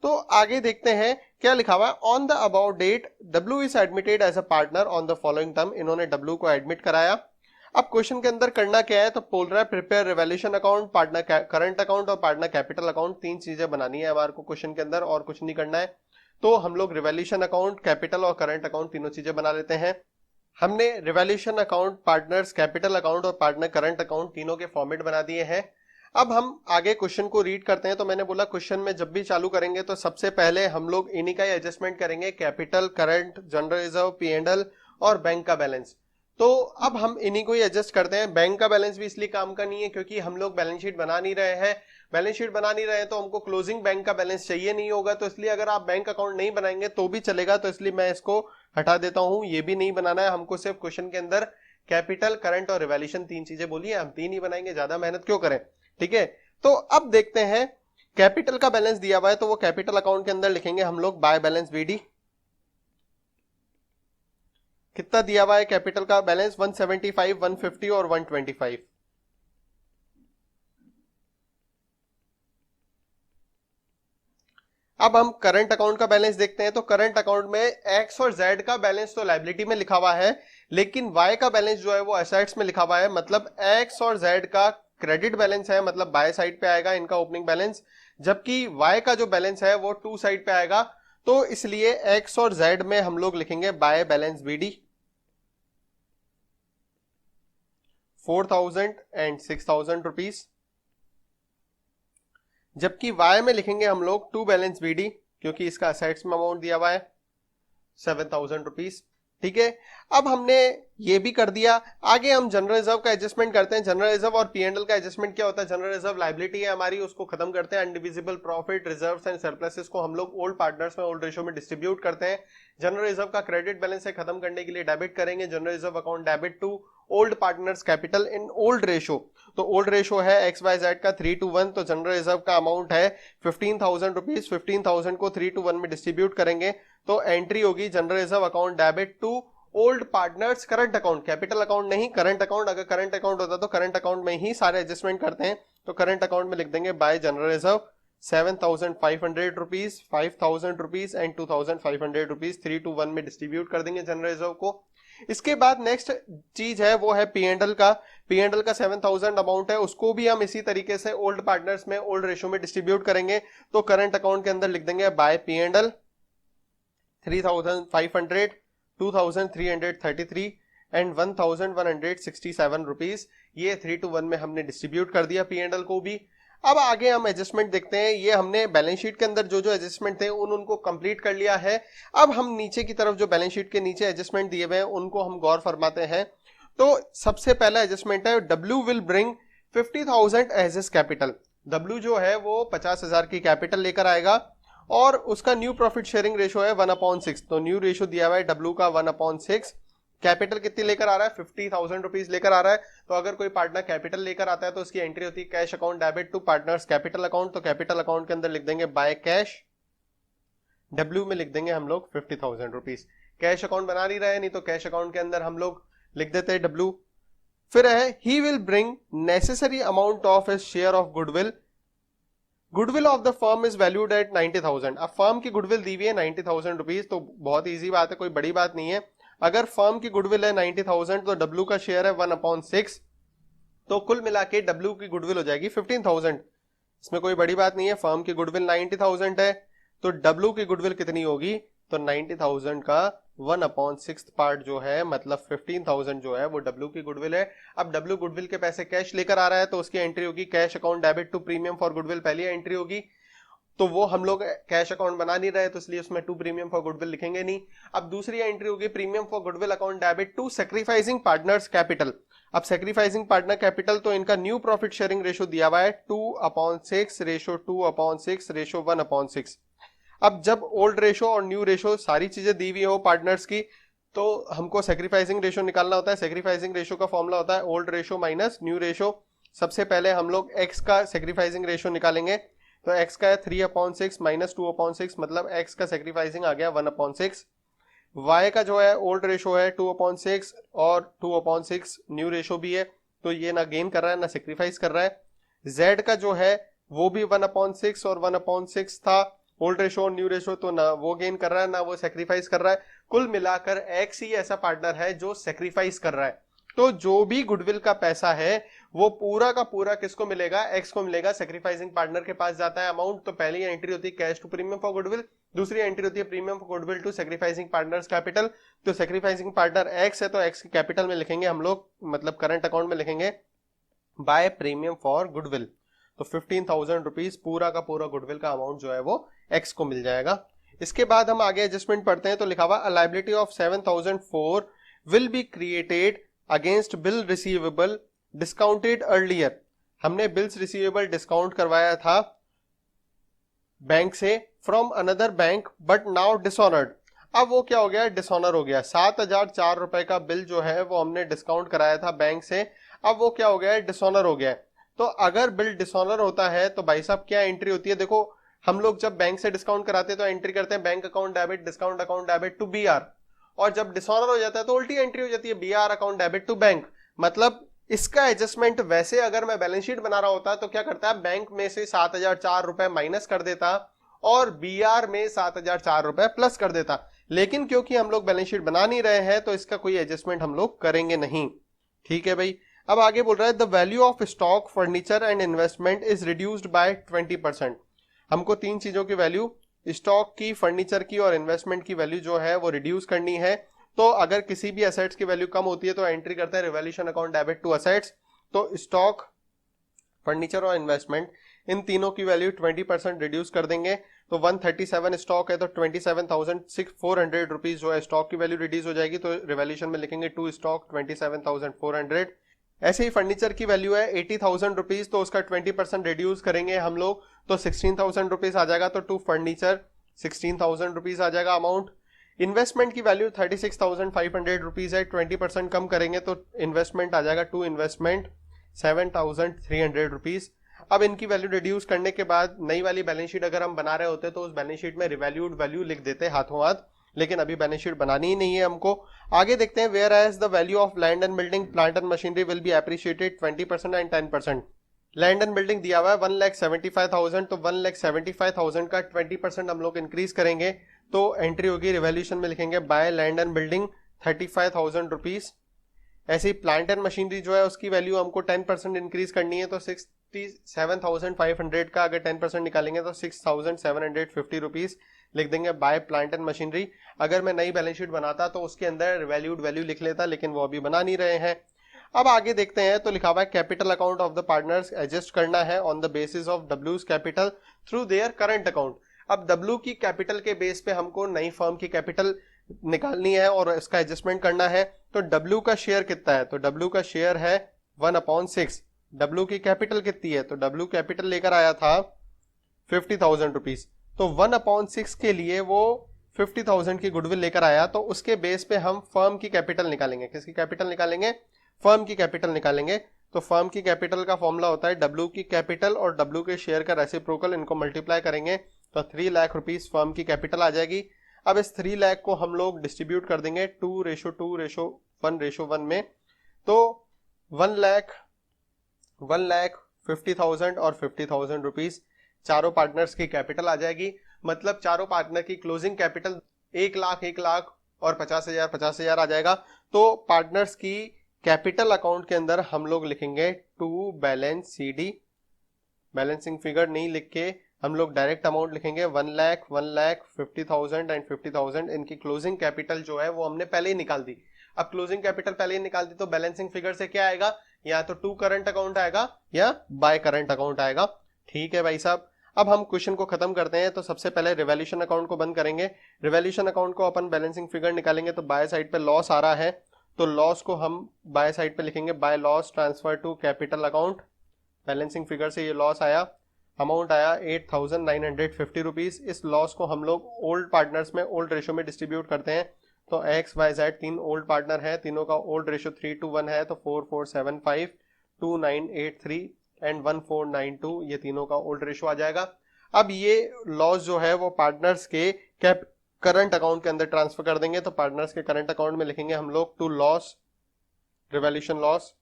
तो आगे देखते हैं क्या लिखा हुआ है, on the about date W is admitted as a partner on the following term. इन्होंने W को एडमिट कराया। अब क्वेश्चन के अंदर करना क्या है, तो बोल रहा है prepare revaluation account, partner current account और पार्टनर कैपिटल अकाउंट, तीन चीजें बनानी है हमारे को क्वेश्चन के अंदर, और कुछ नहीं करना है। तो हम लोग रिवैल्यूएशन अकाउंट, कैपिटल और करंट अकाउंट तीनों चीजें बना लेते हैं। हमने revaluation account, partners capital account और पार्टनर करंट अकाउंट तीनों के फॉर्मेट बना दिए हैं। अब हम आगे क्वेश्चन को रीड करते हैं। तो मैंने बोला क्वेश्चन में जब भी चालू करेंगे तो सबसे पहले हम लोग इन्हीं का ही एडजस्टमेंट करेंगे, capital, current, general reserve, P&L और बैंक का बैलेंस। तो अब हम इन्हीं को ही एडजस्ट करते हैं। बैंक का बैलेंस भी इसलिए काम का नहीं है क्योंकि हम लोग बैलेंस शीट बना नहीं रहे हैं। बैलेंस शीट बना नहीं रहे हैं तो हमको क्लोजिंग बैंक का बैलेंस चाहिए नहीं होगा, तो इसलिए अगर आप बैंक अकाउंट नहीं बनाएंगे तो भी चलेगा, तो इसलिए मैं इसको हटा देता हूं। ये भी नहीं बनाना है हमको, सिर्फ क्वेश्चन के अंदर कैपिटल, करंट और रिवैल्यूएशन तीन चीजें बोली है, हम तीन ही बनाएंगे, ज्यादा मेहनत क्यों करें। ठीक है, तो अब देखते हैं कैपिटल का बैलेंस दिया हुआ है तो वो कैपिटल अकाउंट के अंदर लिखेंगे हम लोग बाय बैलेंस BD। कितना दिया हुआ है कैपिटल का बैलेंस, 175, 150 और 125। अब हम करंट अकाउंट का बैलेंस देखते हैं। तो करंट अकाउंट में एक्स और जेड का बैलेंस तो लायबिलिटी में लिखा हुआ है, लेकिन वाई का बैलेंस जो है वो एसेट्स में लिखा हुआ है। मतलब एक्स और जेड का क्रेडिट बैलेंस है, मतलब बाय साइड पे आएगा इनका ओपनिंग बैलेंस, जबकि वाई का जो बैलेंस है वो टू साइड पे आएगा। तो इसलिए एक्स और जेड में हम लोग लिखेंगे by balance BD 4,000 and 6,000 rupees, जबकि वाई में लिखेंगे हम लोग टू बैलेंस BD क्योंकि इसका असेट्स में अमाउंट दिया हुआ है 7,000 रुपीज। ठीक है, अब हमने ये भी कर दिया। आगे हम जनरल रिजर्व का एडजस्टमेंट करते हैं। जनरल रिजर्व और P&L का एडजस्टमेंट क्या होता है, जनरल रिजर्व लायबिलिटी है हमारी, उसको खत्म करते हैं। Undivisible profit, reserves and surpluses को हम लोग ओल्ड पार्टनर्स में ओल्ड रेशो में डिस्ट्रीब्यूट करते हैं। जनरल रिजर्व का क्रेडिट बैलेंस है, खत्म करने के लिए डेबिट करेंगे। General reserve account debit to old partners capital in old ratio. तो ओल्ड रेशो है XYZ का 3:1, तो जनरल रिजर्व का अमाउंट है 15,000 रुपीज। 15,000 को 3:1 में डिस्ट्रीब्यूट करेंगे तो एंट्री होगी general reserve account debit to old partners current account, capital account नहीं, करंट अकाउंट। अगर करंट अकाउंट होता तो करंट अकाउंट में ही सारे एडजस्टमेंट करते हैं। तो करंट अकाउंट में लिख देंगे bye general reserve 7,500 rupees, 5,000 rupees and 2,500 rupees 3:1 में डिस्ट्रीब्यूट कर देंगे जनरल रिजर्व को। इसके बाद नेक्स्ट चीज है वो है P&L का। P&L का 7,000 अमाउंट है, उसको भी हम इसी तरीके से ओल्ड पार्टनर्स में ओल्ड रेशो में डिस्ट्रीब्यूट करेंगे। तो करंट अकाउंट के अंदर लिख देंगे बाय P&L 3,500, 2,333 एंड 1,167 रुपीज। ये 3:1 में हमने डिस्ट्रीब्यूट कर दिया P&L को भी। अब आगे हम एडजस्टमेंट देखते हैं। ये हमने बैलेंस शीट के अंदर जो जो एडजस्टमेंट थे उनको कंप्लीट कर लिया है। अब हम नीचे की तरफ जो बैलेंस शीट के नीचे एडजस्टमेंट दिए हुए हैं उनको हम गौर फरमाते हैं। तो सबसे पहला एडजस्टमेंट है W will bring 50,000 as his capital. W जो है वो 50,000 की कैपिटल लेकर आएगा और उसका न्यू प्रॉफिट शेयरिंग रेशो है 1/6। तो न्यू रेशो दिया हुआ है W का 1/6। कैपिटल कितनी लेकर आ रहा है, 50,000 रुपीज लेकर आ रहा है। तो अगर कोई पार्टनर कैपिटल लेकर आता है तो उसकी एंट्री होती है cash account debit to partners capital account. तो कैपिटल अकाउंट के अंदर लिख देंगे बाय कैश, W में लिख देंगे हम लोग 50,000 रुपीज। कैश अकाउंट बना नहीं रहे, नहीं तो कैश अकाउंट के अंदर हम लोग लिख देते हैं W फिर है he will bring necessary amount of his share of goodwill. Goodwill of the firm is valued at 90,000। अब फर्म की गुडविल दी हुई है 90,000 रुपीज, तो बहुत इजी बात है, कोई बड़ी बात नहीं है। अगर फर्म की गुडविल है 90,000 तो डब्ल्यू का शेयर है 1/6, तो कुल मिला के डब्ल्यू की गुडविल हो जाएगी 15,000। इसमें कोई बड़ी बात नहीं है, फर्म की गुडविल 90,000 है तो डब्ल्यू की गुडविल कितनी होगी, तो 90,000 का 1/6 पार्ट जो है मतलब 15,000 जो है वो डब्ल्यू की गुडविल है। अब डब्ल्यू गुडविल के पैसे कैश लेकर आ रहा है तो उसकी एंट्री होगी cash account debit to premium for goodwill, पहली एंट्री होगी। तो वो हम लोग कैश अकाउंट बना नहीं रहे तो इसलिए उसमें टू प्रीमियम फॉर गुडविल लिखेंगे नहीं। अब दूसरी एंट्री होगी premium for goodwill account debit to sacrificing partners capital. अब सैक्रिफाइसिंग पार्टनर कैपिटल तो इनका न्यू प्रॉफिट शेयरिंग रेशो दिया हुआ है 2/6 रेशो 2/6 रेशो 1/6। अब जब ओल्ड रेशो और न्यू रेशो सारी चीजें दी हुई हो पार्टनर्स की तो हमको सैक्रिफाइसिंग रेशो निकालना होता है। सैक्रिफाइसिंग रेशो का फॉर्मूला होता है old ratio minus new ratio. सबसे पहले हम लोग एक्स का सैक्रिफाइसिंग रेशो निकालेंगे, तो x का है 3/6 माइनस 2/6 मतलब x का सैक्रिफाइसिंग आ गया 1/6। y का जो है ओल्ड रेशो है 2/6 और 2/6 न्यू रेशो भी है, तो ये ना गेन कर रहा है ना सैक्रिफाइस कर रहा है। z का जो है वो भी 1/6 और 1/6 था ओल्ड रेशो और न्यू रेशो, तो ना वो गेन कर रहा है ना वो सैक्रिफाइस कर रहा है। कुल मिलाकर x ही ऐसा पार्टनर है जो सैक्रिफाइस कर रहा है। तो जो भी गुडविल का पैसा है वो पूरा का पूरा किसको मिलेगा, एक्स को मिलेगा। सैक्रिफाइसिंग पार्टनर के पास जाता है अमाउंट, तो पहली एंट्री होती है cash to premium for goodwill, दूसरी एंट्री होती है premium for goodwill to sacrificing partners capital. तो सैक्रिफाइसिंग पार्टनर एक्स है तो एक्स की कैपिटल में लिखेंगे हम लोग, मतलब करंट अकाउंट में लिखेंगे बाय प्रीमियम फॉर गुडविल। तो 15,000 रुपीज पूरा का पूरा गुडविल का अमाउंट जो है वो एक्स को मिल जाएगा। इसके बाद हम आगे एडजस्टमेंट पढ़ते हैं, तो लिखा हुआ liability of 7,004 will be created against bill receivable discounted earlier. हमने बिल्स रिसीवेबल डिस्काउंट करवाया था बैंक से from another bank but now dishonoured. अब वो क्या हो गया, डिसऑनर हो गया। 7,004 रुपए का बिल जो है वो हमने डिस्काउंट कराया था बैंक से, अब वो क्या हो गया है, डिसऑनर हो गया है। तो अगर बिल डिसऑनर होता है तो भाई साहब क्या एंट्री होती है, देखो हम लोग जब बैंक से डिस्काउंट कराते हैं तो एंट्री करते हैं bank account debit discount account debit to BR, और जब डिसऑनर हो जाता है तो उल्टी एंट्री हो जाती है BR account debit to bank. मतलब इसका एडजस्टमेंट वैसे अगर मैं बैलेंस शीट बना रहा होता तो क्या करता है, बैंक में से 7,004 रुपए माइनस कर देता और BR में 7,004 रुपए प्लस कर देता, लेकिन क्योंकि हम लोग बैलेंस शीट बना नहीं रहे हैं तो इसका कोई एडजस्टमेंट हम लोग करेंगे नहीं। ठीक है भाई। अब आगे बोल रहा है the value of stock furniture and investment is reduced by 20%। हमको तीन चीजों की वैल्यू, स्टॉक की, फर्नीचर की और इन्वेस्टमेंट की वैल्यू जो है वो रिड्यूस करनी है। तो अगर किसी भी एसेट्स की वैल्यू कम होती है तो एंट्री करते हैं revaluation account debit to assets. तो स्टॉक, फर्नीचर और इन्वेस्टमेंट इन तीनों की वैल्यू 20% रिड्यूस कर देंगे। तो 137 स्टॉक है तो 27,400 रुपीज जो है स्टॉक की वैल्यू रिड्यूस हो जाएगी, तो रिवैल्यूएशन में लिखेंगे टू स्टॉक 27,400। ऐसे ही फर्नीचर की वैल्यू है 80,000 रुपीज, तो उसका 20% रिड्यूस करेंगे हम लोग तो 16,000 रुपीज आ जाएगा, तो टू फर्नीचर 16,000 रुपीज आ जाएगा अमाउंट। इन्वेस्टमेंट की वैल्यू 36,500 रुपीज है, 20% कम करेंगे तो इन्वेस्टमेंट आ जाएगा टू इन्वेस्टमेंट 7,300 रुपीज। अब इनकी वैल्यू रिड्यूस करने के बाद नई वाली बैलेंस शीट अगर हम बना रहे होते तो उस बैलेंस शीट में रिवैल्यूड वैल्यू लिख देते हाथों हाथ, लेकिन अभी बैलेंस शीट बनानी ही नहीं है हमको। आगे देखते हैं whereas the value of land and building plant and machinery will be appreciated 20% and 10%। Land and building दिया हुआ है 1,75,000, तो 1,75,000 का 20% हम लोग इंक्रीज करेंगे तो एंट्री होगी रिवैल्यूएशन में लिखेंगे by land and building 35,000 rupees. ऐसे ही प्लांट एंड मशीनरी जो है उसकी वैल्यू हमको 10% इंक्रीज करनी है, तो 67,500 का अगर 10% निकालेंगे तो 6,750 रुपीज लिख देंगे बाय प्लांट एंड मशीनरी। अगर मैं नई बैलेंस शीट बनाता तो उसके अंदर रिवैल्यूड वैल्यू लिख लेता, लेकिन वो अभी बना नहीं रहे हैं। अब आगे देखते हैं, तो लिखा हुआ है capital account of the partners adjust करना है ऑन द बेसिस ऑफ डब्ल्यूज capital through their current account. अब डब्ल्यू की कैपिटल के बेस पे हमको नई फर्म की कैपिटल निकालनी है और इसका एडजस्टमेंट करना है। तो डब्ल्यू का शेयर कितना है, तो डब्ल्यू का शेयर है 1/6। डब्ल्यू की कैपिटल कितनी है, तो डब्ल्यू कैपिटल लेकर आया था 50,000 रुपीज, तो 1/6 के लिए वो 50,000 की गुडविल लेकर आया, तो उसके बेस पे हम फर्म की कैपिटल निकालेंगे। किसकी कैपिटल निकालेंगे, फर्म की कैपिटल निकालेंगे। तो फर्म की कैपिटल का फॉर्मूला होता है डब्ल्यू की कैपिटल और डब्ल्यू के शेयर का रेसिप्रोकल, इनको मल्टीप्लाई करेंगे तो 3 लाख रुपीज फर्म की कैपिटल आ जाएगी। अब इस 3 लाख को हम लोग डिस्ट्रीब्यूट कर देंगे 2:1 में। तो 1,50,000 और 50,000 रुपीज चारों पार्टनर्स की कैपिटल आ जाएगी। मतलब चारों पार्टनर की क्लोजिंग कैपिटल 1,00,000, 1,00,000 और 50,000, 50,000 आ जाएगा। तो पार्टनर्स की कैपिटल अकाउंट के अंदर हम लोग लिखेंगे to balance CD। Balancing figure नहीं लिख के हम लोग डायरेक्ट अमाउंट लिखेंगे 1,00,000, 1,50,000 एंड 50,000। इनकी क्लोजिंग कैपिटल जो है वो हमने पहले ही निकाल दी। अब क्लोजिंग कैपिटल पहले ही निकाल दी तो बैलेंसिंग फिगर से क्या आएगा, या तो टू करंट अकाउंट आएगा या बाय करंट अकाउंट आएगा। ठीक है भाई साहब, अब हम क्वेश्चन को खत्म करते हैं। तो सबसे पहले रिवैल्यूएशन अकाउंट को बंद करेंगे। रिवैल्यूएशन अकाउंट को अपन बैलेंसिंग फिगर निकालेंगे तो बाय साइड पे लॉस आ रहा है, तो लॉस को हम बाय साइड पे लिखेंगे by loss transfer to capital account. Balancing figure से ये लॉस आया, अमाउंट आया 8,950 रुपीज। इस लॉस को हम लोग ओल्ड पार्टनर्स में ओल्ड रेशो में डिस्ट्रीब्यूट करते हैं। तो XYZ तीन ओल्ड पार्टनर है, तीनों का ओल्ड रेशो 3:1 है, तो 4475, 2983 एंड 1492 ये तीनों का ओल्ड रेशो आ जाएगा। अब ये लॉस जो है वो पार्टनर्स के करंट अकाउंट के अंदर ट्रांसफर कर देंगे। तो पार्टनर्स के करंट अकाउंट में लिखेंगे हम लोग to loss revaluation loss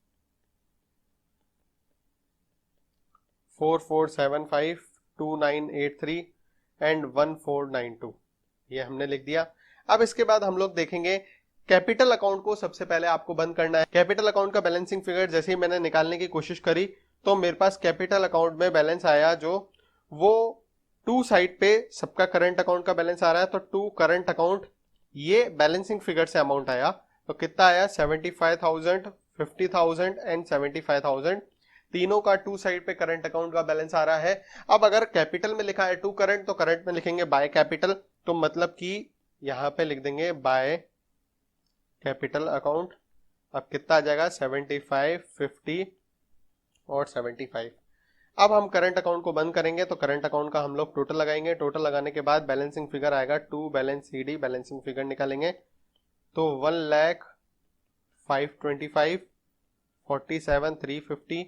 4475, 2983 and 1492 ये हमने लिख दिया। अब इसके बाद हम लोग देखेंगे कैपिटल अकाउंट को सबसे पहले आपको बंद करना है। कैपिटल अकाउंट का बैलेंसिंग फिगर जैसे ही मैंने निकालने की कोशिश करी तो मेरे पास कैपिटल अकाउंट में बैलेंस आया जो वो टू साइड पे सबका करंट अकाउंट का बैलेंस आ रहा है। तो टू करंट अकाउंट ये बैलेंसिंग फिगर से अमाउंट आया, तो कितना आया 75,000, 50,000 एंड 75,000। तीनों का टू साइड पे करंट अकाउंट का बैलेंस आ रहा है। अब अगर कैपिटल में लिखा है टू करंट तो करंट में लिखेंगे बाय कैपिटल। तो मतलब कि यहां पे लिख देंगे बाय कैपिटल अकाउंट। अब कितना आ जाएगा 75, 50 और 75। अब हम करंट अकाउंट को बंद करेंगे तो करंट अकाउंट का हम लोग टोटल लगाएंगे। टोटल लगाने के बाद बैलेंसिंग फिगर आएगा to balance CD। Balancing figure निकालेंगे तो 1,05,25, 47,350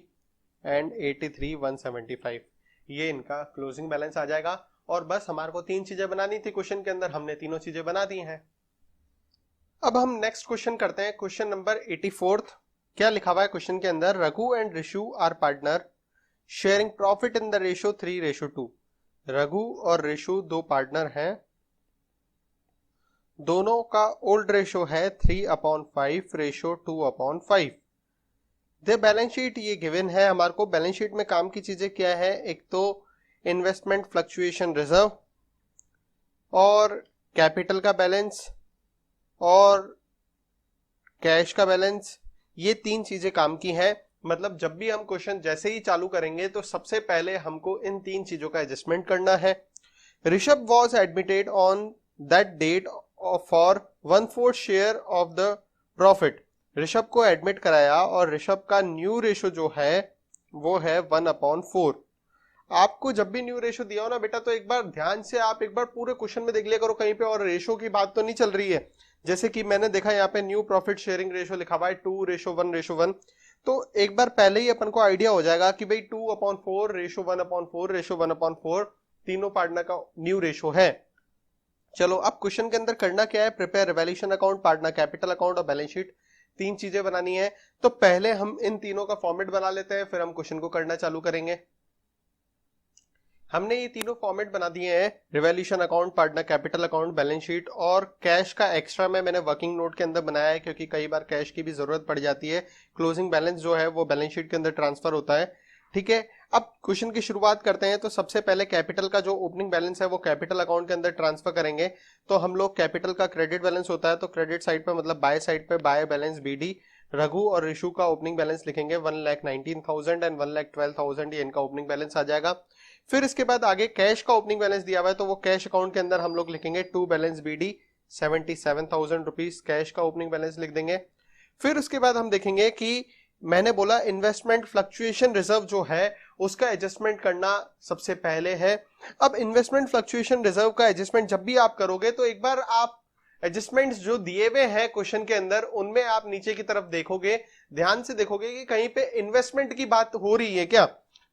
एंड 83,175 ये इनका क्लोजिंग बैलेंस आ जाएगा। और बस हमारे को तीन चीजें बनानी थी क्वेश्चन के अंदर, हमने तीनों चीजें बना दी हैं। अब हम नेक्स्ट क्वेश्चन करते हैं, क्वेश्चन नंबर 84। क्या लिखा हुआ है क्वेश्चन के अंदर, Raghu and Rishu are partner sharing profit in the ratio 3:2। Raghu और ऋषु दो पार्टनर हैं, दोनों का ओल्ड रेशो है 3/5:2/5। दे बैलेंस शीट ये गिवन है हमारे को। बैलेंस शीट में काम की चीजें क्या है, एक तो इन्वेस्टमेंट फ्लक्चुएशन रिजर्व और कैपिटल का बैलेंस और कैश का बैलेंस, ये तीन चीजें काम की हैं। मतलब जब भी हम क्वेश्चन जैसे ही चालू करेंगे तो सबसे पहले हमको इन तीन चीजों का एडजस्टमेंट करना है। Rishabh was admitted on that date for 1/4 share of the profit. Rishabh को एडमिट कराया और ऋषभ का न्यू रेशो जो है वो है 1/4। आपको जब भी न्यू रेशो दिया हो ना बेटा, तो एक बार ध्यान से आप एक बार पूरे क्वेश्चन में देख लिया करो, कहीं पे और रेशो की बात तो नहीं चल रही है। जैसे कि मैंने देखा यहाँ पे न्यू प्रॉफिट शेयरिंग रेशो लिखा हुआ है 2:1:1। तो एक बार पहले ही अपन को आइडिया हो जाएगा कि भाई 2/4 रेशो 1/4 रेशो 1/4 तीनों पार्टनर का न्यू रेशो है। चलो अब क्वेश्चन के अंदर करना क्या है, prepare revaluation account, partner capital account और बैलेंस शीट, तीन चीजें बनानी है। तो पहले हम इन तीनों का फॉर्मेट बना लेते हैं, फिर हम क्वेश्चन को करना चालू करेंगे। हमने ये तीनों फॉर्मेट बना दिए हैं, revaluation account, partner capital account, balance sheet. और कैश का एक्स्ट्रा में मैंने वर्किंग नोट के अंदर बनाया है क्योंकि कई बार कैश की भी जरूरत पड़ जाती है। क्लोजिंग बैलेंस जो है वो बैलेंस शीट के अंदर ट्रांसफर होता है। ठीक है, अब क्वेश्चन की शुरुआत करते हैं। तो सबसे पहले कैपिटल का जो ओपनिंग बैलेंस है वो कैपिटल अकाउंट के अंदर ट्रांसफर करेंगे। तो हम लोग कैपिटल का क्रेडिट बैलेंस होता है, तो क्रेडिट साइड पे मतलब बाय साइड पे बाय बैलेंस BD। रघु और ऋषु का ओपनिंग बैलेंस लिखेंगे 1,19,000 एंड 1,12,000, ये इनका ओपनिंग बैलेंस आ जाएगा। फिर इसके बाद आगे कैश का ओपनिंग बैलेंस दिया हुआ है, तो वो कैश अकाउंट के अंदर हम लोग लिखेंगे to balance BD 77,000 rupees cash का ओपनिंग बैलेंस लिख देंगे। फिर उसके बाद हम देखेंगे कि मैंने बोला इन्वेस्टमेंट फ्लक्चुएशन रिजर्व जो है उसका एडजस्टमेंट करना सबसे पहले है। अब इन्वेस्टमेंट फ्लक्चुएशन रिजर्व का एडजस्टमेंट जब भी आप करोगे तो एक बार आप एडजस्टमेंट्स जो दिए हुए हैं क्वेश्चन के अंदर उनमें आप नीचे की तरफ देखोगे, ध्यान से देखोगे कि कहीं पे इन्वेस्टमेंट की बात हो रही है क्या।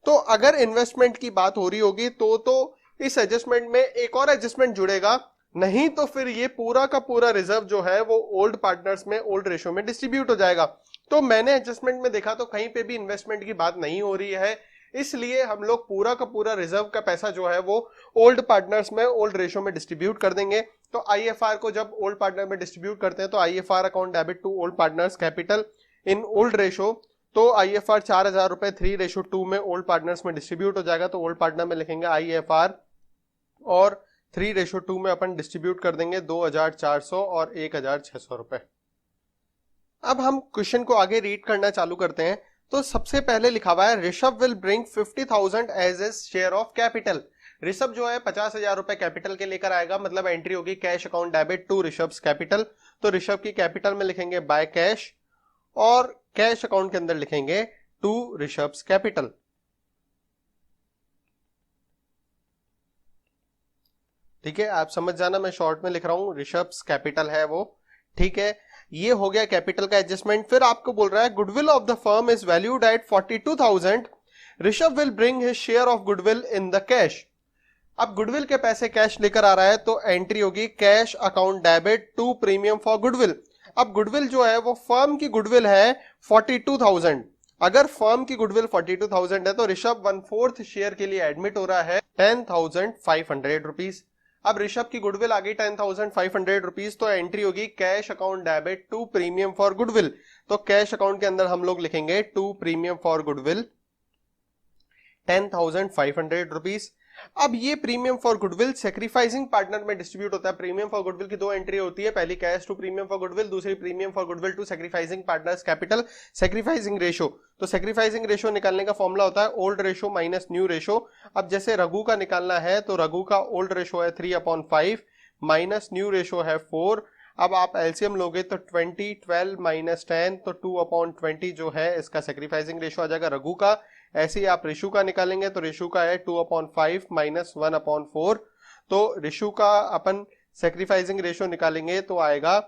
तो अगर इन्वेस्टमेंट की बात हो रही होगी तो इस एडजस्टमेंट में एक और एडजस्टमेंट जुड़ेगा, नहीं तो फिर ये पूरा का पूरा रिजर्व जो है वो ओल्ड पार्टनर्स में ओल्ड रेशो में डिस्ट्रीब्यूट हो जाएगा। तो मैंने एडजस्टमेंट में देखा तो कहीं पे भी इन्वेस्टमेंट की बात नहीं हो रही है, इसलिए हम लोग पूरा का पूरा रिजर्व का पैसा जो है वो ओल्ड पार्टनर्स में ओल्ड रेशो में डिस्ट्रीब्यूट कर देंगे। तो आईएफआर को जब ओल्ड पार्टनर में डिस्ट्रीब्यूट करते हैं तो IFR account debit to old partners capital in old ratio, तो आईएफआर 4,000 रुपए 3:2 में ओल्ड पार्टनर्स में डिस्ट्रीब्यूट हो जाएगा। तो ओल्ड पार्टनर में लिखेंगे आईएफआर और 3:2 में अपन डिस्ट्रीब्यूट कर देंगे 2,400 और 1,600 रुपए। अब हम क्वेश्चन को आगे रीड करना चालू करते हैं। तो सबसे पहले लिखा हुआ है Rishabh will bring 50,000 as a share of capital. Rishabh जो है 50,000 रुपए कैपिटल के लेकर आएगा, मतलब एंट्री होगी cash account debit to Rishabh capital. तो ऋषभ की कैपिटल में लिखेंगे बाय कैश और कैश अकाउंट के अंदर लिखेंगे टू ऋषभ कैपिटल। ठीक है, आप समझ जाना, मैं शॉर्ट में लिख रहा हूं, ऋषभ कैपिटल है वो। ठीक है, ये हो गया कैपिटल का एडजस्टमेंट। फिर आपको बोल रहा है goodwill of the firm is valued at 42,000, Rishabh will bring his share of goodwill in the cash. अब गुडविल के पैसे कैश लेकर आ रहा है तो एंट्री होगी cash account debit to premium for goodwill. अब गुडविल जो है वो फर्म की गुडविल है 42,000। अगर फर्म की गुडविल 42,000 है तो ऋषभ 1/4 शेयर के लिए एडमिट हो रहा है 10,500 रुपीज। अब ऋषभ की गुडविल आ गई 10,500 रुपीज, तो एंट्री होगी cash account debit to premium for goodwill. तो कैश अकाउंट के अंदर हम लोग लिखेंगे to premium for goodwill 10,500 rupees. अब ये premium for goodwill sacrificing partner में डिस्ट्रीब्यूट होता है। प्रीमियम फॉर गुडविल की दो एंट्री होती है, पहली cash to premium for goodwill, दूसरी premium for goodwill to sacrificing partners capital. Sacrificing ratio, तो सेक्रीफाइसिंग रेशो निकालने का फॉर्मूला होता है old ratio minus new ratio. अब जैसे रघु का निकालना है तो रघु का ओल्ड रेशो है 3/5 माइनस न्यू रेशो है 4। अब आप एलसीएम लोगे तो 20, 12 माइनस 10, तो 2/20 जो है इसका सेक्रीफाइसिंग रेशो आ जाएगा रघु का। ऐसे ही आप ऋषु का निकालेंगे तो ऋषु का है 2/5 माइनस 1/4। तो ऋषु का अपन सेक्रीफाइसिंग रेशो निकालेंगे तो आएगा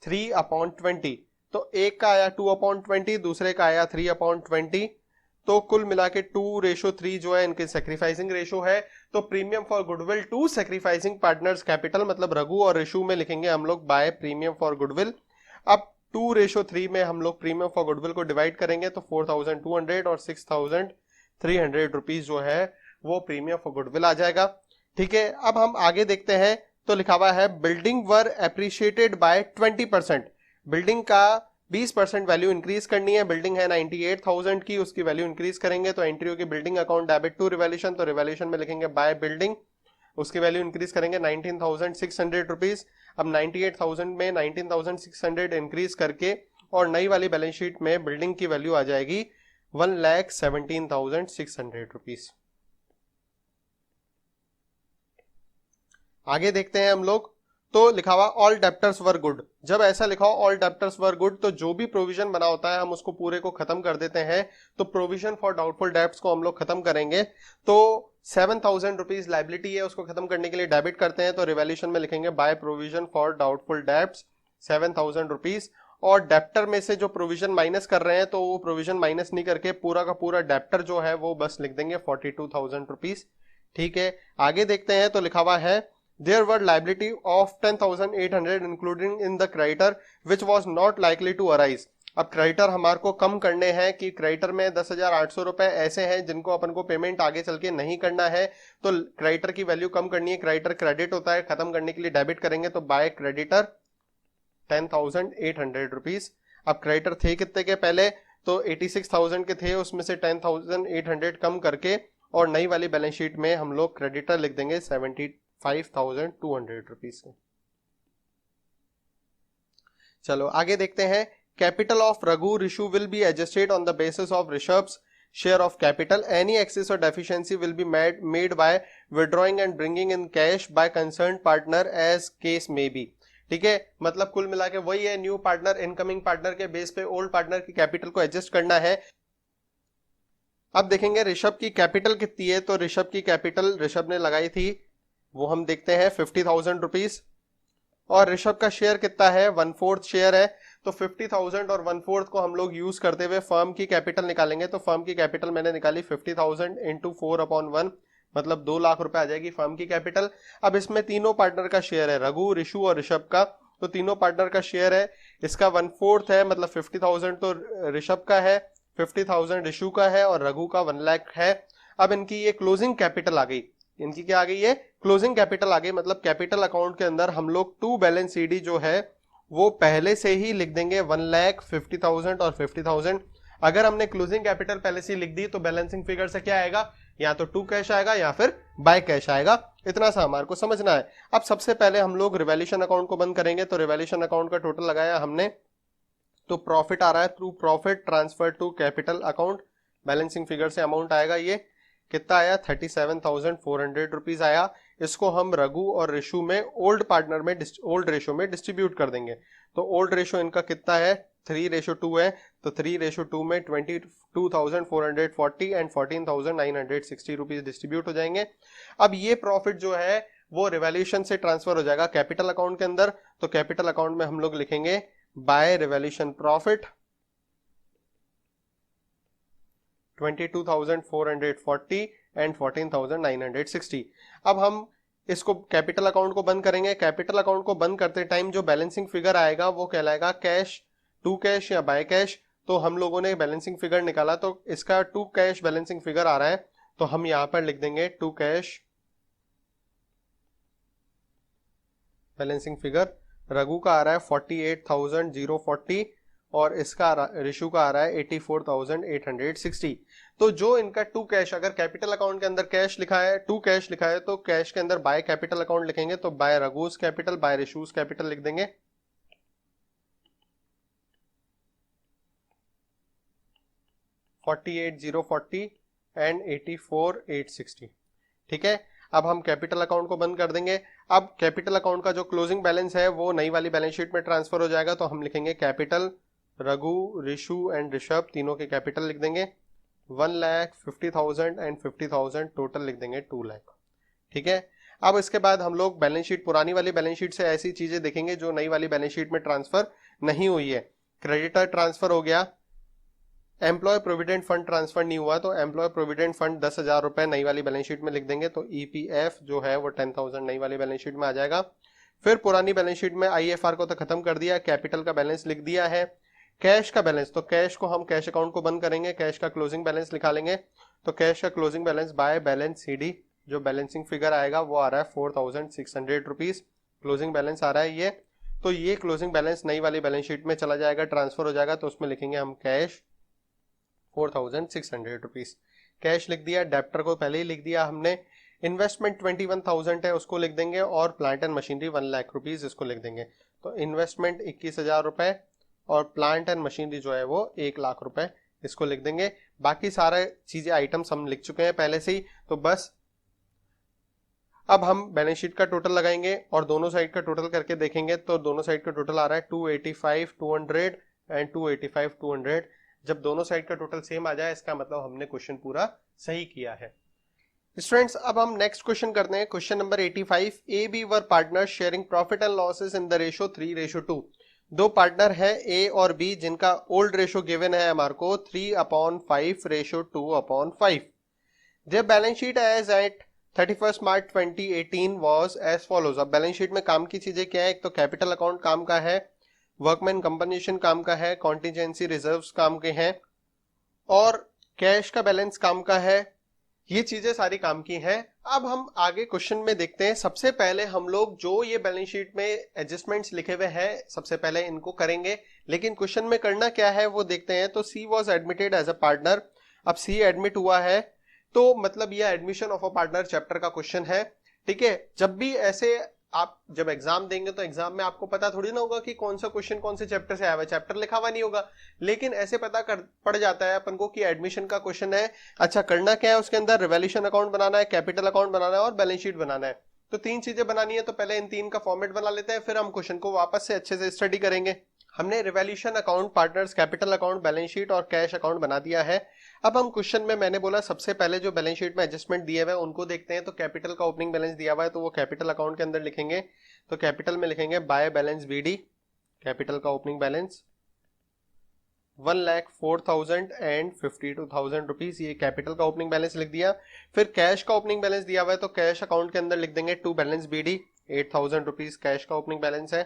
3/20। तो एक का आया 2/20, दूसरे का आया 3/20, तो कुल मिला के 2:3 जो है इनके सेक्रीफाइसिंग रेशो है। तो premium for goodwill to sacrificing partners capital, मतलब रघु और ऋषु में लिखेंगे हम लोग बाय प्रीमियम फॉर गुडविल। अब 2:3 में हम लोग प्रीमियम फॉर गुडविल को डिवाइड करेंगे तो 4,200 और 6,300 रुपीज जो है वो प्रीमियम फॉर गुडविल आ जाएगा। ठीक है, अब हम आगे देखते हैं। तो लिखा हुआ है building were appreciated by 20%। Building का 20% वैल्यू इंक्रीज करनी है। बिल्डिंग है 98,000 की, उसकी वैल्यू इंक्रीज करेंगे तो एंट्री होगी building account debit to revaluation. तो रिवैल्यूएशन में लिखेंगे बाय बिल्डिंग, उसकी वैल्यू इंक्रीज करेंगे 19,600 रुपीज। अब 98,000 में 19,600 इंक्रीज करके और नई वाली बैलेंस शीट में बिल्डिंग की वैल्यू आ जाएगी 1,17,600 रुपीज। आगे देखते हैं हम लोग। तो लिखा हुआ ऑल डेप्टर्स वर गुड। जब ऐसा लिखा हो ऑल डेप्टर्स वर गुड तो जो भी प्रोविजन बना होता है हम उसको पूरे को खत्म कर देते हैं। तो प्रोविजन फॉर डाउटफुल डेब्ट्स को हम लोग खत्म करेंगे। तो 7,000 रुपीज लाइबिलिटी है, उसको खत्म करने के लिए डेबिट करते हैं तो रिवैल्यूएशन में लिखेंगे by provision for doubtful debts 7,000 rupees. और डेप्टर में से जो प्रोविजन माइनस कर रहे हैं तो वो प्रोविजन माइनस नहीं करके पूरा का पूरा डेप्टर जो है वो बस लिख देंगे 42,000 रुपीज। ठीक है, आगे देखते हैं। तो लिखा हुआ है There were liability of 10,800 including in the creditor which was not likely to arise। अब क्रेडिटर हमारे को कम करने हैं कि क्रेडिटर में 10,800 रुपए ऐसे हैं जिनको अपन को पेमेंट आगे चल के नहीं करना है, तो क्रेडिटर की वैल्यू कम करनी है। क्रेडिटर क्रेडिट होता है, खत्म करने के लिए डेबिट करेंगे तो बाय क्रेडिटर 10,800 रुपीज। अब क्रेडिटर थे कितने के पहले, तो 86,000 के थे, उसमें से 10,800 कम करके और नई वाली बैलेंस शीट में हम लोग क्रेडिटर लिख देंगे 75,200 रुपीज के। चलो आगे देखते हैं। Capital of Raghu Rishu will be adjusted on the basis of Rishabh's share of capital. Any excess or deficiency will be made by withdrawing and bringing in cash by concern partner as case may be. ठीक है, मतलब कुल मिला के वही है, new partner incoming partner के base पे ओल्ड पार्टनर की कैपिटल को एडजस्ट करना है। अब देखेंगे ऋषभ की कैपिटल कितनी है। तो ऋषभ की कैपिटल ऋषभ ने लगाई थी वो हम देखते हैं 50,000 रुपीज, और ऋषभ का शेयर कितना है 1/4 शेयर है। तो 50,000 और 1/4 को हम लोग यूज करते हुए फर्म की कैपिटल निकालेंगे। तो फर्म की कैपिटल मैंने निकाली 50,000 इंटू 4/1, मतलब 2 लाख रुपए आ जाएगी फर्म की कैपिटल। अब इसमें तीनों पार्टनर का शेयर है, रघु, ऋषु और ऋषभ का। तो तीनों पार्टनर का शेयर है, इसका 1/4 है, मतलब 50,000 तो ऋषभ का है, 50,000 ऋषु का है और रघु का 1 लाख है। अब इनकी ये क्लोजिंग कैपिटल आ गई, इनकी क्या आ गई है, क्लोजिंग कैपिटल आ गई। मतलब कैपिटल अकाउंट के अंदर हम लोग टू बैलेंस सीडी जो है वो पहले से ही लिख देंगे 1,50,000 और 50,000। अगर हमने क्लोजिंग कैपिटल पहले से लिख दी तो बैलेंसिंग फिगर से क्या आएगा, या तो टू कैश आएगा या फिर बाय कैश आएगा। इतना सा हमारे को समझना है। अब सबसे पहले हम लोग रिवैल्यूएशन अकाउंट को बंद करेंगे। तो रिवैल्यूएशन अकाउंट का टोटल लगाया हमने, तो प्रॉफिट आ रहा है through profit transfer to capital account. Balancing figure से अमाउंट आएगा, ये कितना आया, 37,400 रुपीज आया। इसको हम रघु और ऋषु में ओल्ड पार्टनर में ओल्ड रेशो में डिस्ट्रीब्यूट कर देंगे। तो ओल्ड रेशो इनका कितना है, 3:2 है, तो 3:2 में 22,440 एंड 14,960 रुपीज डिस्ट्रीब्यूट हो जाएंगे। अब ये प्रॉफिट जो है वो रिवैल्यूएशन से ट्रांसफर हो जाएगा कैपिटल अकाउंट के अंदर। तो कैपिटल अकाउंट में हम लोग लिखेंगे बाय रिवैल्यूएशन प्रॉफिट 22,440 एंड 14,960। अब हम इसको कैपिटल अकाउंट को बंद करेंगे। कैपिटल अकाउंट को बंद करते टाइम जो बैलेंसिंग फिगर आएगा वो कहलाएगा कैश, टू कैश या बाय कैश। तो हम लोगों ने बैलेंसिंग फिगर निकाला, तो इसका टू कैश बैलेंसिंग फिगर आ रहा है, तो हम यहां पर लिख देंगे to cash balancing figure. Raghu का आ रहा है 48,040 और इसका ऋषु का आ रहा है 84,860। तो जो इनका टू कैश, अगर कैपिटल अकाउंट के अंदर कैश लिखा है, टू कैश लिखा है, तो कैश के अंदर बाय कैपिटल अकाउंट लिखेंगे। तो बाय रघुस कैपिटल, बाय ऋषुस कैपिटल लिख देंगे। $48,040 एंड 84,860। ठीक है, अब हम कैपिटल अकाउंट को बंद कर देंगे। अब कैपिटल अकाउंट का जो क्लोजिंग बैलेंस है वो नई वाली बैलेंस शीट में ट्रांसफर हो जाएगा। तो हम लिखेंगे कैपिटल रघु, ऋषु एंड ऋषभ तीनों के कैपिटल लिख देंगे 1,50,000 एंड 50,000, टोटल लिख देंगे 2 लाख। ठीक है, अब इसके बाद हम लोग बैलेंस शीट, पुरानी वाली बैलेंस शीट से ऐसी चीजें देखेंगे जो नई वाली बैलेंस शीट में ट्रांसफर नहीं हुई है। क्रेडिटर ट्रांसफर हो गया, एम्प्लॉय प्रोविडेंट फंड ट्रांसफर नहीं हुआ, तो एम्प्लॉय प्रोविडेंट फंड 10,000 रुपए नई वाली बैलेंस शीट में लिख देंगे। तो ईपीएफ जो है वो 10,000 नई वाली बैलेंस शीट में आ जाएगा। फिर पुरानी बैलेंस शीट में आईएफआर को तो खत्म कर दिया, कैपिटल का बैलेंस लिख दिया है। कैश का बैलेंस, तो कैश को हम कैश अकाउंट को बंद करेंगे, कैश का क्लोजिंग बैलेंस लिखा लेंगे। तो कैश का closing balance bye balance CD, जो बैलेंसिंग फिगर आएगा वो आ रहा है 4,600 रुपीज क्लोजिंग बैलेंस आ रहा है ये। तो ये क्लोजिंग बैलेंस नई वाली बैलेंस शीट में चला जाएगा, ट्रांसफर हो जाएगा। तो उसमें लिखेंगे हम कैश 4,600 रुपीज। कैश लिख दिया, डेप्टर को पहले ही लिख दिया हमने। इन्वेस्टमेंट 21,000 है, उसको लिख देंगे। और plant and machinery 1 lakh rupees, इसको लिख देंगे। तो इन्वेस्टमेंट 21,000 रुपए और प्लांट एंड मशीनरी जो है वो 1 लाख रुपए, इसको लिख देंगे। बाकी सारे चीजें आइटम्स हम लिख चुके हैं पहले से ही, तो बस अब हम बैलेंस शीट का टोटल लगाएंगे और दोनों साइड का टोटल करके देखेंगे। तो दोनों साइड का टोटल आ रहा है 285,200 एंड 285,200। जब दोनों साइड का टोटल सेम आ जाए इसका मतलब हमने क्वेश्चन पूरा सही किया है। स्टूडेंट्स, अब हम नेक्स्ट क्वेश्चन करते हैं। Question number 85। A B were partner sharing profit and losses in the ratio 3:2। दो पार्टनर है ए और बी जिनका ओल्ड रेशो गिवन है हमारे को 3/5:2/5। Their balance sheet as at 31 March 2018 was as follows. अब बैलेंस शीट में काम की चीजें क्या है, एक तो कैपिटल अकाउंट काम का है, वर्कमैन कंपनसेशन काम का है, कॉन्टीजेंसी रिजर्व्स काम के हैं और कैश का बैलेंस काम का है। ये चीजें सारी काम की हैं। अब हम आगे क्वेश्चन में देखते हैं। सबसे पहले हम लोग जो ये बैलेंस शीट में एडजस्टमेंट्स लिखे हुए हैं सबसे पहले इनको करेंगे, लेकिन क्वेश्चन में करना क्या है वो देखते हैं। तो C was admitted as a partner. अब सी एडमिट हुआ है तो मतलब यह admission of a partner chapter का क्वेश्चन है। ठीक है, जब भी ऐसे आप जब एग्जाम देंगे तो एग्जाम में आपको पता थोड़ी ना होगा कि कौन सा क्वेश्चन कौन से चैप्टर से आया हुआ है, चैप्टर लिखा हुआ नहीं होगा, लेकिन ऐसे पड़ जाता है अपन को कि एडमिशन का क्वेश्चन है। अच्छा, करना क्या है उसके अंदर, रिवैल्यूएशन अकाउंट बनाना है, कैपिटल अकाउंट बनाना है और बैलेंस शीट बनाना है। तो 3 चीजें बनानी है, तो पहले इन 3 का फॉर्मेट बना लेते हैं, फिर हम क्वेश्चन को वापस से अच्छे से स्टडी करेंगे। हमने revaluation account, partners, capital account, balance sheet और कैश अकाउंट बना दिया है। अब हम क्वेश्चन में मैंने बोला सबसे पहले जो बैलेंस शीट में एडजस्टमेंट दिए हुए हैं उनको देखते हैं। तो कैपिटल का ओपनिंग बैलेंस दिया हुआ है तो वो कैपिटल अकाउंट के अंदर लिखेंगे। तो कैपिटल में लिखेंगे बाय बैलेंस बीडी, कैपिटल का ओपनिंग बैलेंस 1,04,000 एंड 52,000 रुपीज, ये कैपिटल का ओपनिंग बैलेंस लिख दिया। फिर कैश का ओपनिंग बैलेंस दिया हुआ है तो कैश अकाउंट के अंदर लिख देंगे to balance BD 8,000 rupees cash का ओपनिंग बैलेंस है।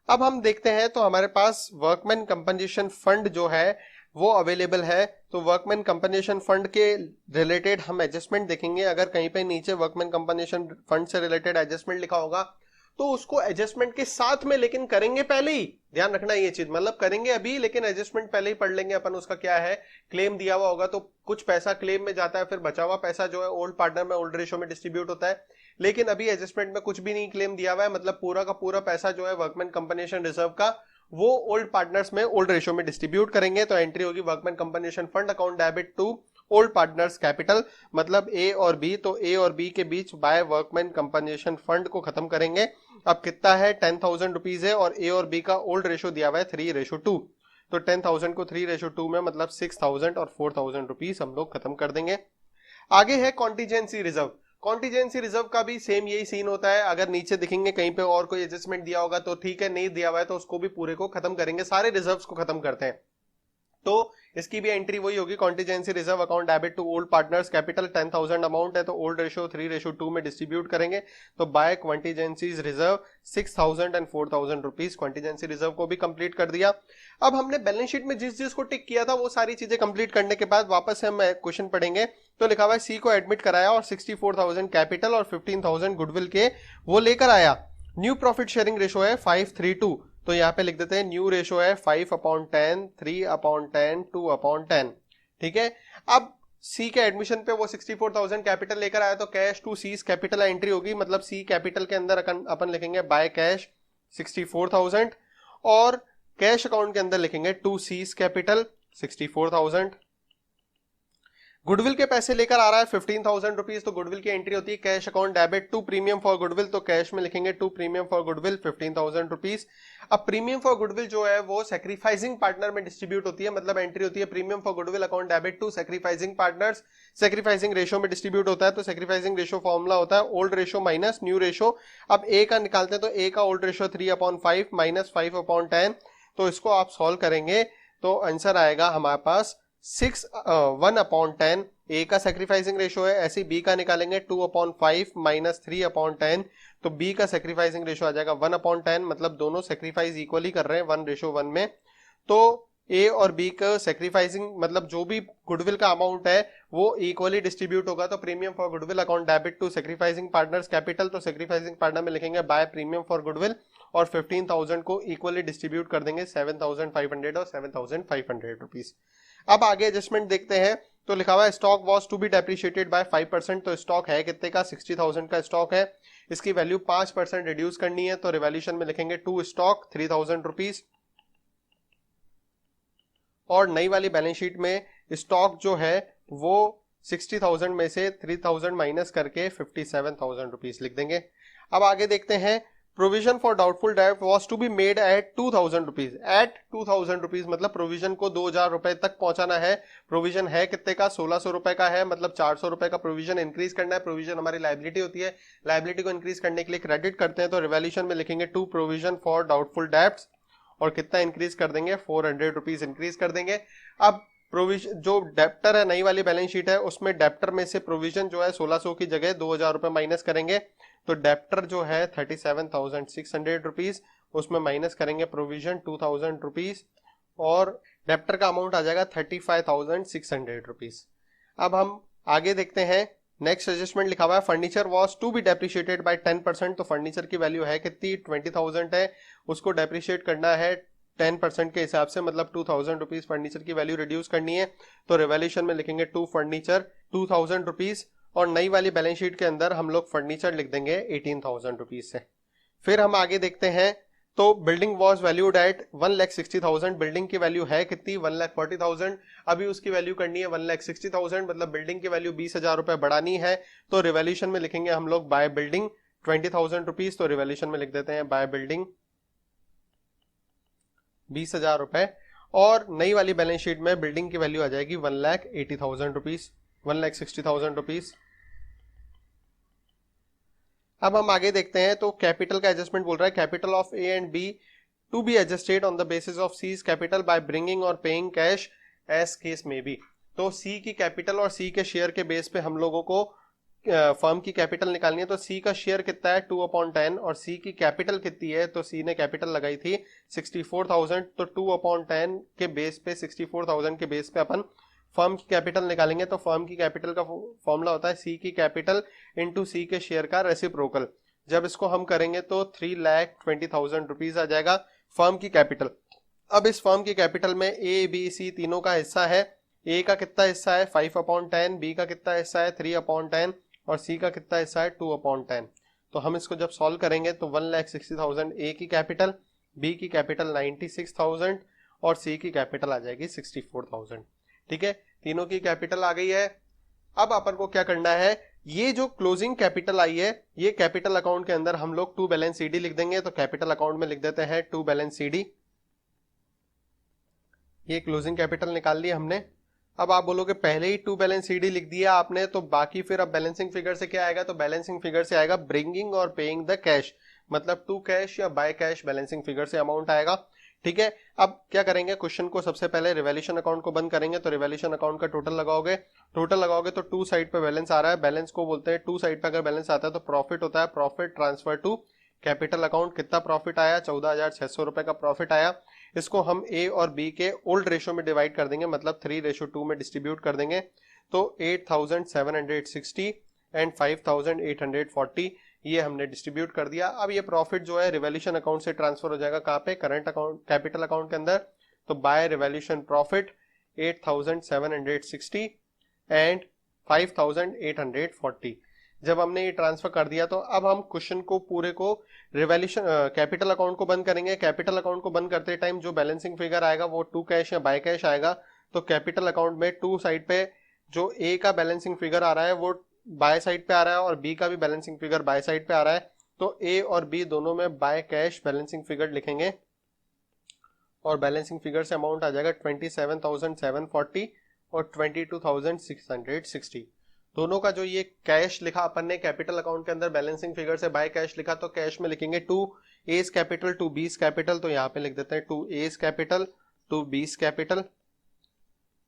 अब हम देखते हैं तो हमारे पास वर्कमैन कंपनसेशन फंड जो है वो अवेलेबल है। तो वर्कमैन कंपनसेशन फंड के रिलेटेड हम एडजस्टमेंट देखेंगे। अगर कहीं पे नीचे वर्कमैन कंपनसेशन फंड से रिलेटेड एडजस्टमेंट लिखा होगा तो उसको एडजस्टमेंट के साथ में लेकिन करेंगे पहले ही, ध्यान रखना ये चीज, मतलब करेंगे अभी लेकिन एडजस्टमेंट पहले ही पढ़ लेंगे अपन। उसका क्या है, क्लेम दिया हुआ होगा तो कुछ पैसा क्लेम में जाता है, फिर बचा हुआ पैसा जो है ओल्ड पार्टनर में ओल्ड रेशो में डिस्ट्रीब्यूट होता है। लेकिन अभी एडजस्टमेंट में कुछ भी नहीं क्लेम दिया हुआ है, मतलब पूरा का पूरा पैसा जो है वर्कमैन कंपनसेशन रिजर्व का वो ओल्ड पार्टनर्स में ओल्ड रेशो में डिस्ट्रीब्यूट करेंगे। तो एंट्री होगी workman compensation fund account debit to old partners capital, मतलब ए और बी, तो ए और बी के बीच बाय वर्कमैन कंपनसेशन फंड को खत्म करेंगे। अब कितना है, 10,000 रुपीज है और ए और बी का ओल्ड रेशो दिया हुआ है 3:2। तो 10,000 को 3:2 में मतलब 6,000 और 4,000 रुपीज हम लोग खत्म कर देंगे। आगे है कॉन्टीजेंसी रिजर्व। कॉन्टीजेंसी रिजर्व का भी सेम यही सीन होता है। अगर नीचे दिखेंगे कहीं पे और कोई एडजस्टमेंट दिया होगा तो ठीक है, नहीं दिया हुआ है तो उसको भी पूरे को खत्म करेंगे, सारे रिजर्व्स को खत्म करते हैं। तो इसकी भी एंट्री वही होगी, contingency reserve account debit to old partners capital 10,000 amount है तो ओल्ड रेशो 3:2 में डिस्ट्रीब्यूट करेंगे। तो by contingencies reserve 6,000 and 4,000 rupees contingency reserve को भी कंप्लीट कर दिया। अब हमने बैलेंस शीट में जिस जिस को टिक किया था वो सारी चीजें कंप्लीट करने के बाद वापस से हम क्वेश्चन पढ़ेंगे। तो लिखा हुआ है सी को एडमिट कराया और 64,000 कैपिटल और 15,000 गुडविल के वो लेकर आया। न्यू प्रॉफिट शेयरिंग रेशो है 5:3:2, तो यहाँ पे लिख देते हैं न्यू रेशो है 5/10, 3/10, 2/10। ठीक है। अब सी के एडमिशन पे वो 64,000 कैपिटल लेकर आया तो cash to C's capital entry होगी, मतलब सी कैपिटल के अंदर अपन लिखेंगे बाय कैश 64,000 और कैश अकाउंट के अंदर लिखेंगे टू सीज कैपिटल 64,000। गुडविल के पैसे लेकर आ रहा है 15,000 रुपीज, तो गुडविल की एंट्री होती है cash account debit to premium for goodwill, तो कैश में लिखेंगे to premium for goodwill 15,000 rupees. अब प्रीमियम फॉर गुडविल जो है वो सैक्रिफाइसिंग पार्टनर में डिस्ट्रीब्यूट होती है, मतलब एंट्री होती है premium for goodwill account debit to sacrificing partners, sacrificing ratio में डिस्ट्रीब्यूट होता है। तो सैक्रिफाइसिंग रेशो फॉर्मूला होता है old ratio minus new ratio. अब ए का निकालते हैं तो ए का ओल्ड रेशो 3/5 माइनस 5/10, तो इसको आप सॉल्व करेंगे तो आंसर आएगा हमारे पास 1/10। ए का सैक्रिफाइसिंग रेशो है, ऐसे बी का निकालेंगे 2/5 माइनस 3/10, तो बी का सैक्रिफाइसिंग रेशो आ जाएगा 1/10, मतलब दोनों सैक्रिफाइस इक्वली कर रहे हैं 1:1 में। तो ए और बी का सैक्रिफाइसिंग मतलब जो भी गुडविल का अमाउंट है वो इक्वली डिस्ट्रीब्यूट होगा। तो premium for goodwill account debit to sacrificing partners capital, तो सैक्रिफाइसिंग पार्टनर में लिखेंगे बाय प्रीमियम फॉर गुडविल और 15,000 को इक्वली डिस्ट्रीब्यूट कर देंगे 7,500 और 7,500 रुपीज। अब आगे एडजस्टमेंट देखते हैं। तो लिखा हुआ है stock was to be depreciated by 5%, तो स्टॉक है कितने का, 60,000 का स्टॉक है, इसकी वैल्यू 5% रिड्यूस करनी है, तो रिवैल्यूएशन में लिखेंगे टू स्टॉक 3,000 रुपीज। और नई वाली बैलेंस शीट में स्टॉक जो है वो 60,000 में से 3,000 माइनस करके 57,000 रुपीज लिख देंगे। अब आगे देखते हैं provision for doubtful debt was to be made at 2,000 rupees, at 2,000 rupees मतलब प्रोविजन को 2,000 रुपए तक पहुंचाना है। प्रोविजन है कितने का, 1,600 रुपए का है, मतलब 400 रुपए का प्रोविजन इंक्रीज करना है। प्रोविजन हमारी लाइबिलिटी होती है, लाइबिलिटी को इंक्रीज करने के लिए क्रेडिट करते हैं, तो रिवैल्यूएशन में लिखेंगे to provision for doubtful debts और कितना इंक्रीज कर देंगे, 400 रुपीज इंक्रीज कर देंगे। अब प्रोविजन जो डेप्टर है नई वाली बैलेंस शीट है उसमें डेप्टर में से प्रोविजन जो है 1,600 की जगह 2,000 रुपए माइनस करेंगे, तो डेप्टर जो है 37,600 रुपीज, उसमें माइनस करेंगे प्रोविजन 2,000 रुपीज और डेप्टर का अमाउंट आ जाएगा 35,600 रुपीज। अब हम आगे देखते हैं नेक्स्ट एडजस्टमेंट लिखा हुआ है furniture was to be depreciated by 10%, तो फर्नीचर की वैल्यू है कितनी, 20,000 है, उसको डेप्रिशिएट करना है 10% के हिसाब से, मतलब 2,000 रुपीज फर्नीचर की वैल्यू रिड्यूस करनी है, तो रिवैल्यूएशन में लिखेंगे टू फर्नीचर 2,000 रुपीज और नई वाली बैलेंस शीट के अंदर हम लोग फर्नीचर लिख देंगे 18,000 रुपीज से। फिर हम आगे देखते हैं तो building was valued at 1,60,000, building की वैल्यू है कितनी, 1,40,000, अभी उसकी वैल्यू करनी है 1,60,000, मतलब बिल्डिंग की वैल्यू 20,000 रुपए बढ़ानी है, तो रिवैल्यूएशन में लिखेंगे हम लोग बाय बिल्डिंग 20,000 रुपीज, तो रिवैल्यूएशन में लिख देते हैं बाय बिल्डिंग 20,000 रुपए और नई वाली बैलेंस शीट में बिल्डिंग की वैल्यू आ जाएगी 1,80,000 रुपीज, 1,60,000 रुपीज। अब हम आगे देखते हैं तो कैपिटल का एडजस्टमेंट बोल रहा है capital of A and B to be adjusted on the basis of C's capital by bringing और पेइंग कैश एज केस में बी, तो सी की कैपिटल और सी के शेयर के बेस पे हम लोगों को फर्म की कैपिटल निकालनी है तो सी का शेयर कितना है 2/10 और सी की कैपिटल कितनी है तो सी ने कैपिटल लगाई थी 64,000 तो 2/10 के बेस पे 64,000 के बेस पे अपन फर्म की कैपिटल निकालेंगे। तो फर्म की कैपिटल का फॉर्मूला होता है सी की कैपिटल इंटू सी के शेयर का रेसिप्रोकल। जब इसको हम करेंगे तो 3,20,000 रुपीज आ जाएगा फर्म की कैपिटल। अब इस फर्म की कैपिटल में ए बी सी तीनों का हिस्सा है। ए का कितना हिस्सा है 5/10, बी का कितना हिस्सा है 3/10 और सी का कितना हिस्सा है 2/10। तो हम इसको जब सॉल्व करेंगे तो 1,60,000 ए की कैपिटल, बी की कैपिटल 96,000 और सी की कैपिटल आ जाएगी 64,000। ठीक है, तीनों की कैपिटल आ गई है। अब अपन को क्या करना है, ये जो क्लोजिंग कैपिटल आई है ये कैपिटल अकाउंट के अंदर हम लोग टू बैलेंस सीडी लिख देंगे। तो कैपिटल अकाउंट में लिख देते हैं टू बैलेंस सीडी। ये क्लोजिंग कैपिटल निकाल ली हमने। अब आप बोलोगे पहले ही टू बैलेंस सीडी लिख दिया आपने तो बाकी फिर अब बैलेंसिंग फिगर से क्या आएगा, तो बैलेंसिंग फिगर से आएगा ब्रिंगिंग और पेइंग द कैश, मतलब टू कैश या बाय कैश बैलेंसिंग फिगर से अमाउंट आएगा। ठीक है, अब क्या करेंगे, क्वेश्चन को सबसे पहले रिवैल्यूएशन अकाउंट को बंद करेंगे। तो रिवैल्यूएशन अकाउंट का टोटल लगाओगे तो टू साइड पे बैलेंस आ रहा है। बैलेंस को बोलते हैं, टू साइड पे अगर बैलेंस आता है तो प्रॉफिट होता है, profit transfer to capital account. कितना प्रॉफिट आया, 14,600 रुपए का प्रॉफिट आया। इसको हम ए और बी के ओल्ड रेशो में डिवाइड कर देंगे, मतलब 3:2 में डिस्ट्रीब्यूट कर देंगे। तो 8,760 एंड 5,840 ये हमने डिस्ट्रीब्यूट कर दिया। अब ये प्रॉफिट जो है रिवैल्यूएशन अकाउंट से ट्रांसफर हो जाएगा कहाँ पे, करंट अकाउंट, कैपिटल अकाउंट के अंदर। तो बाय रिवैल्यूएशन प्रॉफिट 8,760 एंड 5,840 जब हमने ये ट्रांसफर कर दिया तो अब हम क्वेश्चन को पूरे को रिवैल्यूएशन कैपिटल अकाउंट को बंद करेंगे। कैपिटल अकाउंट को बंद करते टाइम जो बैलेंसिंग फिगर आएगा वो टू कैश या बाय कैश आएगा। तो कैपिटल अकाउंट में टू साइड पे जो ए का बैलेंसिंग फिगर आ रहा है वो बाय साइड पे आ रहा है और बी का भी बैलेंसिंग फिगर बाय साइड पे आ रहा है। तो ए और बी दोनों में बाय कैश बैलेंसिंग फिगर लिखेंगे और बैलेंसिंग फिगर से अमाउंट आ जाएगा 27,740 और 22,660। दोनों का जो ये कैश लिखा अपन ने कैपिटल अकाउंट के अंदर बैलेंसिंग फिगर से बाय कैश लिखा, तो कैश में लिखेंगे to A's capital to B's capital. तो यहाँ पे लिख देते हैं to A's capital to B's capital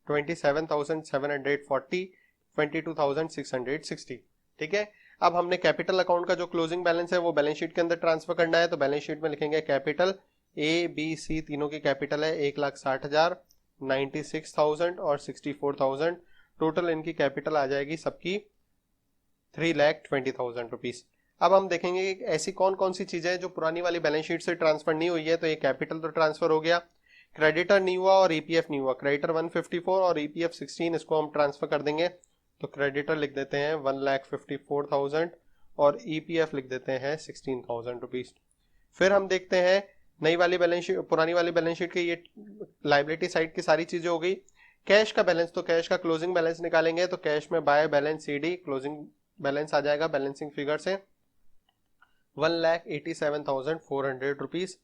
27,740 22,660। ठीक है, अब हमने कैपिटल अकाउंट का जो क्लोजिंग बैलेंस है वो बैलेंस शीट के अंदर ट्रांसफर करना है। तो बैलेंस शीट में लिखेंगे कैपिटल ए बी सी तीनों की कैपिटल है 1,60,000, 96,000 और 64,000। टोटल इनकी कैपिटल आ जाएगी सबकी 3,20,000 रुपीज। अब हम देखेंगे कि ऐसी कौन कौन सी चीजें हैं जो पुरानी वाली बैलेंस शीट से ट्रांसफर नहीं हुई है। तो ये कैपिटल तो ट्रांसफर हो गया, क्रेडिटर नहीं हुआ और ईपीएफ नहीं हुआ। क्रेडिटर 154 और ईपीएफ 16 इसको हम ट्रांसफर कर देंगे। तो क्रेडिटर लिख देते हैं 1,54,000 और ईपीएफ लिख देते हैं 16,000 रुपीज। फिर हम देखते हैं नई वाली बैलेंस शीट, पुरानी वाली बैलेंस शीट की ये लायबिलिटी साइड की सारी चीजें हो गई। कैश का बैलेंस, तो कैश का क्लोजिंग बैलेंस निकालेंगे। तो कैश में by balance CD closing balance आ जाएगा बैलेंसिंग फिगर से 1,87,400 रुपीज।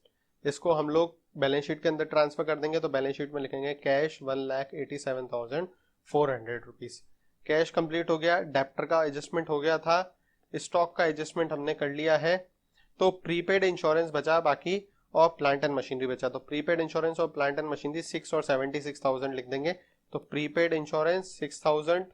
इसको हम लोग बैलेंस शीट के अंदर ट्रांसफर कर देंगे। तो बैलेंस शीट में लिखेंगे कैश 1,87,400 रुपीज। कैश कंप्लीट हो गया, डेप्टर का एडजस्टमेंट हो गया था, स्टॉक का एडजस्टमेंट हमने कर लिया है। तो प्रीपेड इंश्योरेंस बचा बाकी और प्लांट एंड मशीनरी बचा। तो प्रीपेड इंश्योरेंस और प्लांट एंड मशीनरी 6 और 76,000 लिख देंगे। तो prepaid insurance 6,000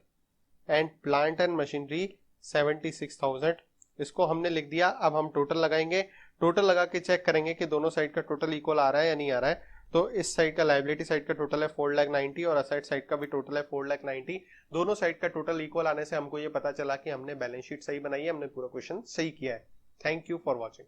and plant and machinery 76,000 इसको हमने लिख दिया। अब हम टोटल लगाएंगे, टोटल लगा के चेक करेंगे कि दोनों साइड का टोटल इक्वल आ रहा है या नहीं आ रहा है। तो इस साइड का लायबिलिटी साइड का टोटल है 4,90,000 और असेट साइड का भी टोटल है 4,90,000। दोनों साइड का टोटल इक्वल आने से हमको ये पता चला कि हमने बैलेंस शीट सही बनाई है, हमने पूरा क्वेश्चन सही किया है। Thank you for watching.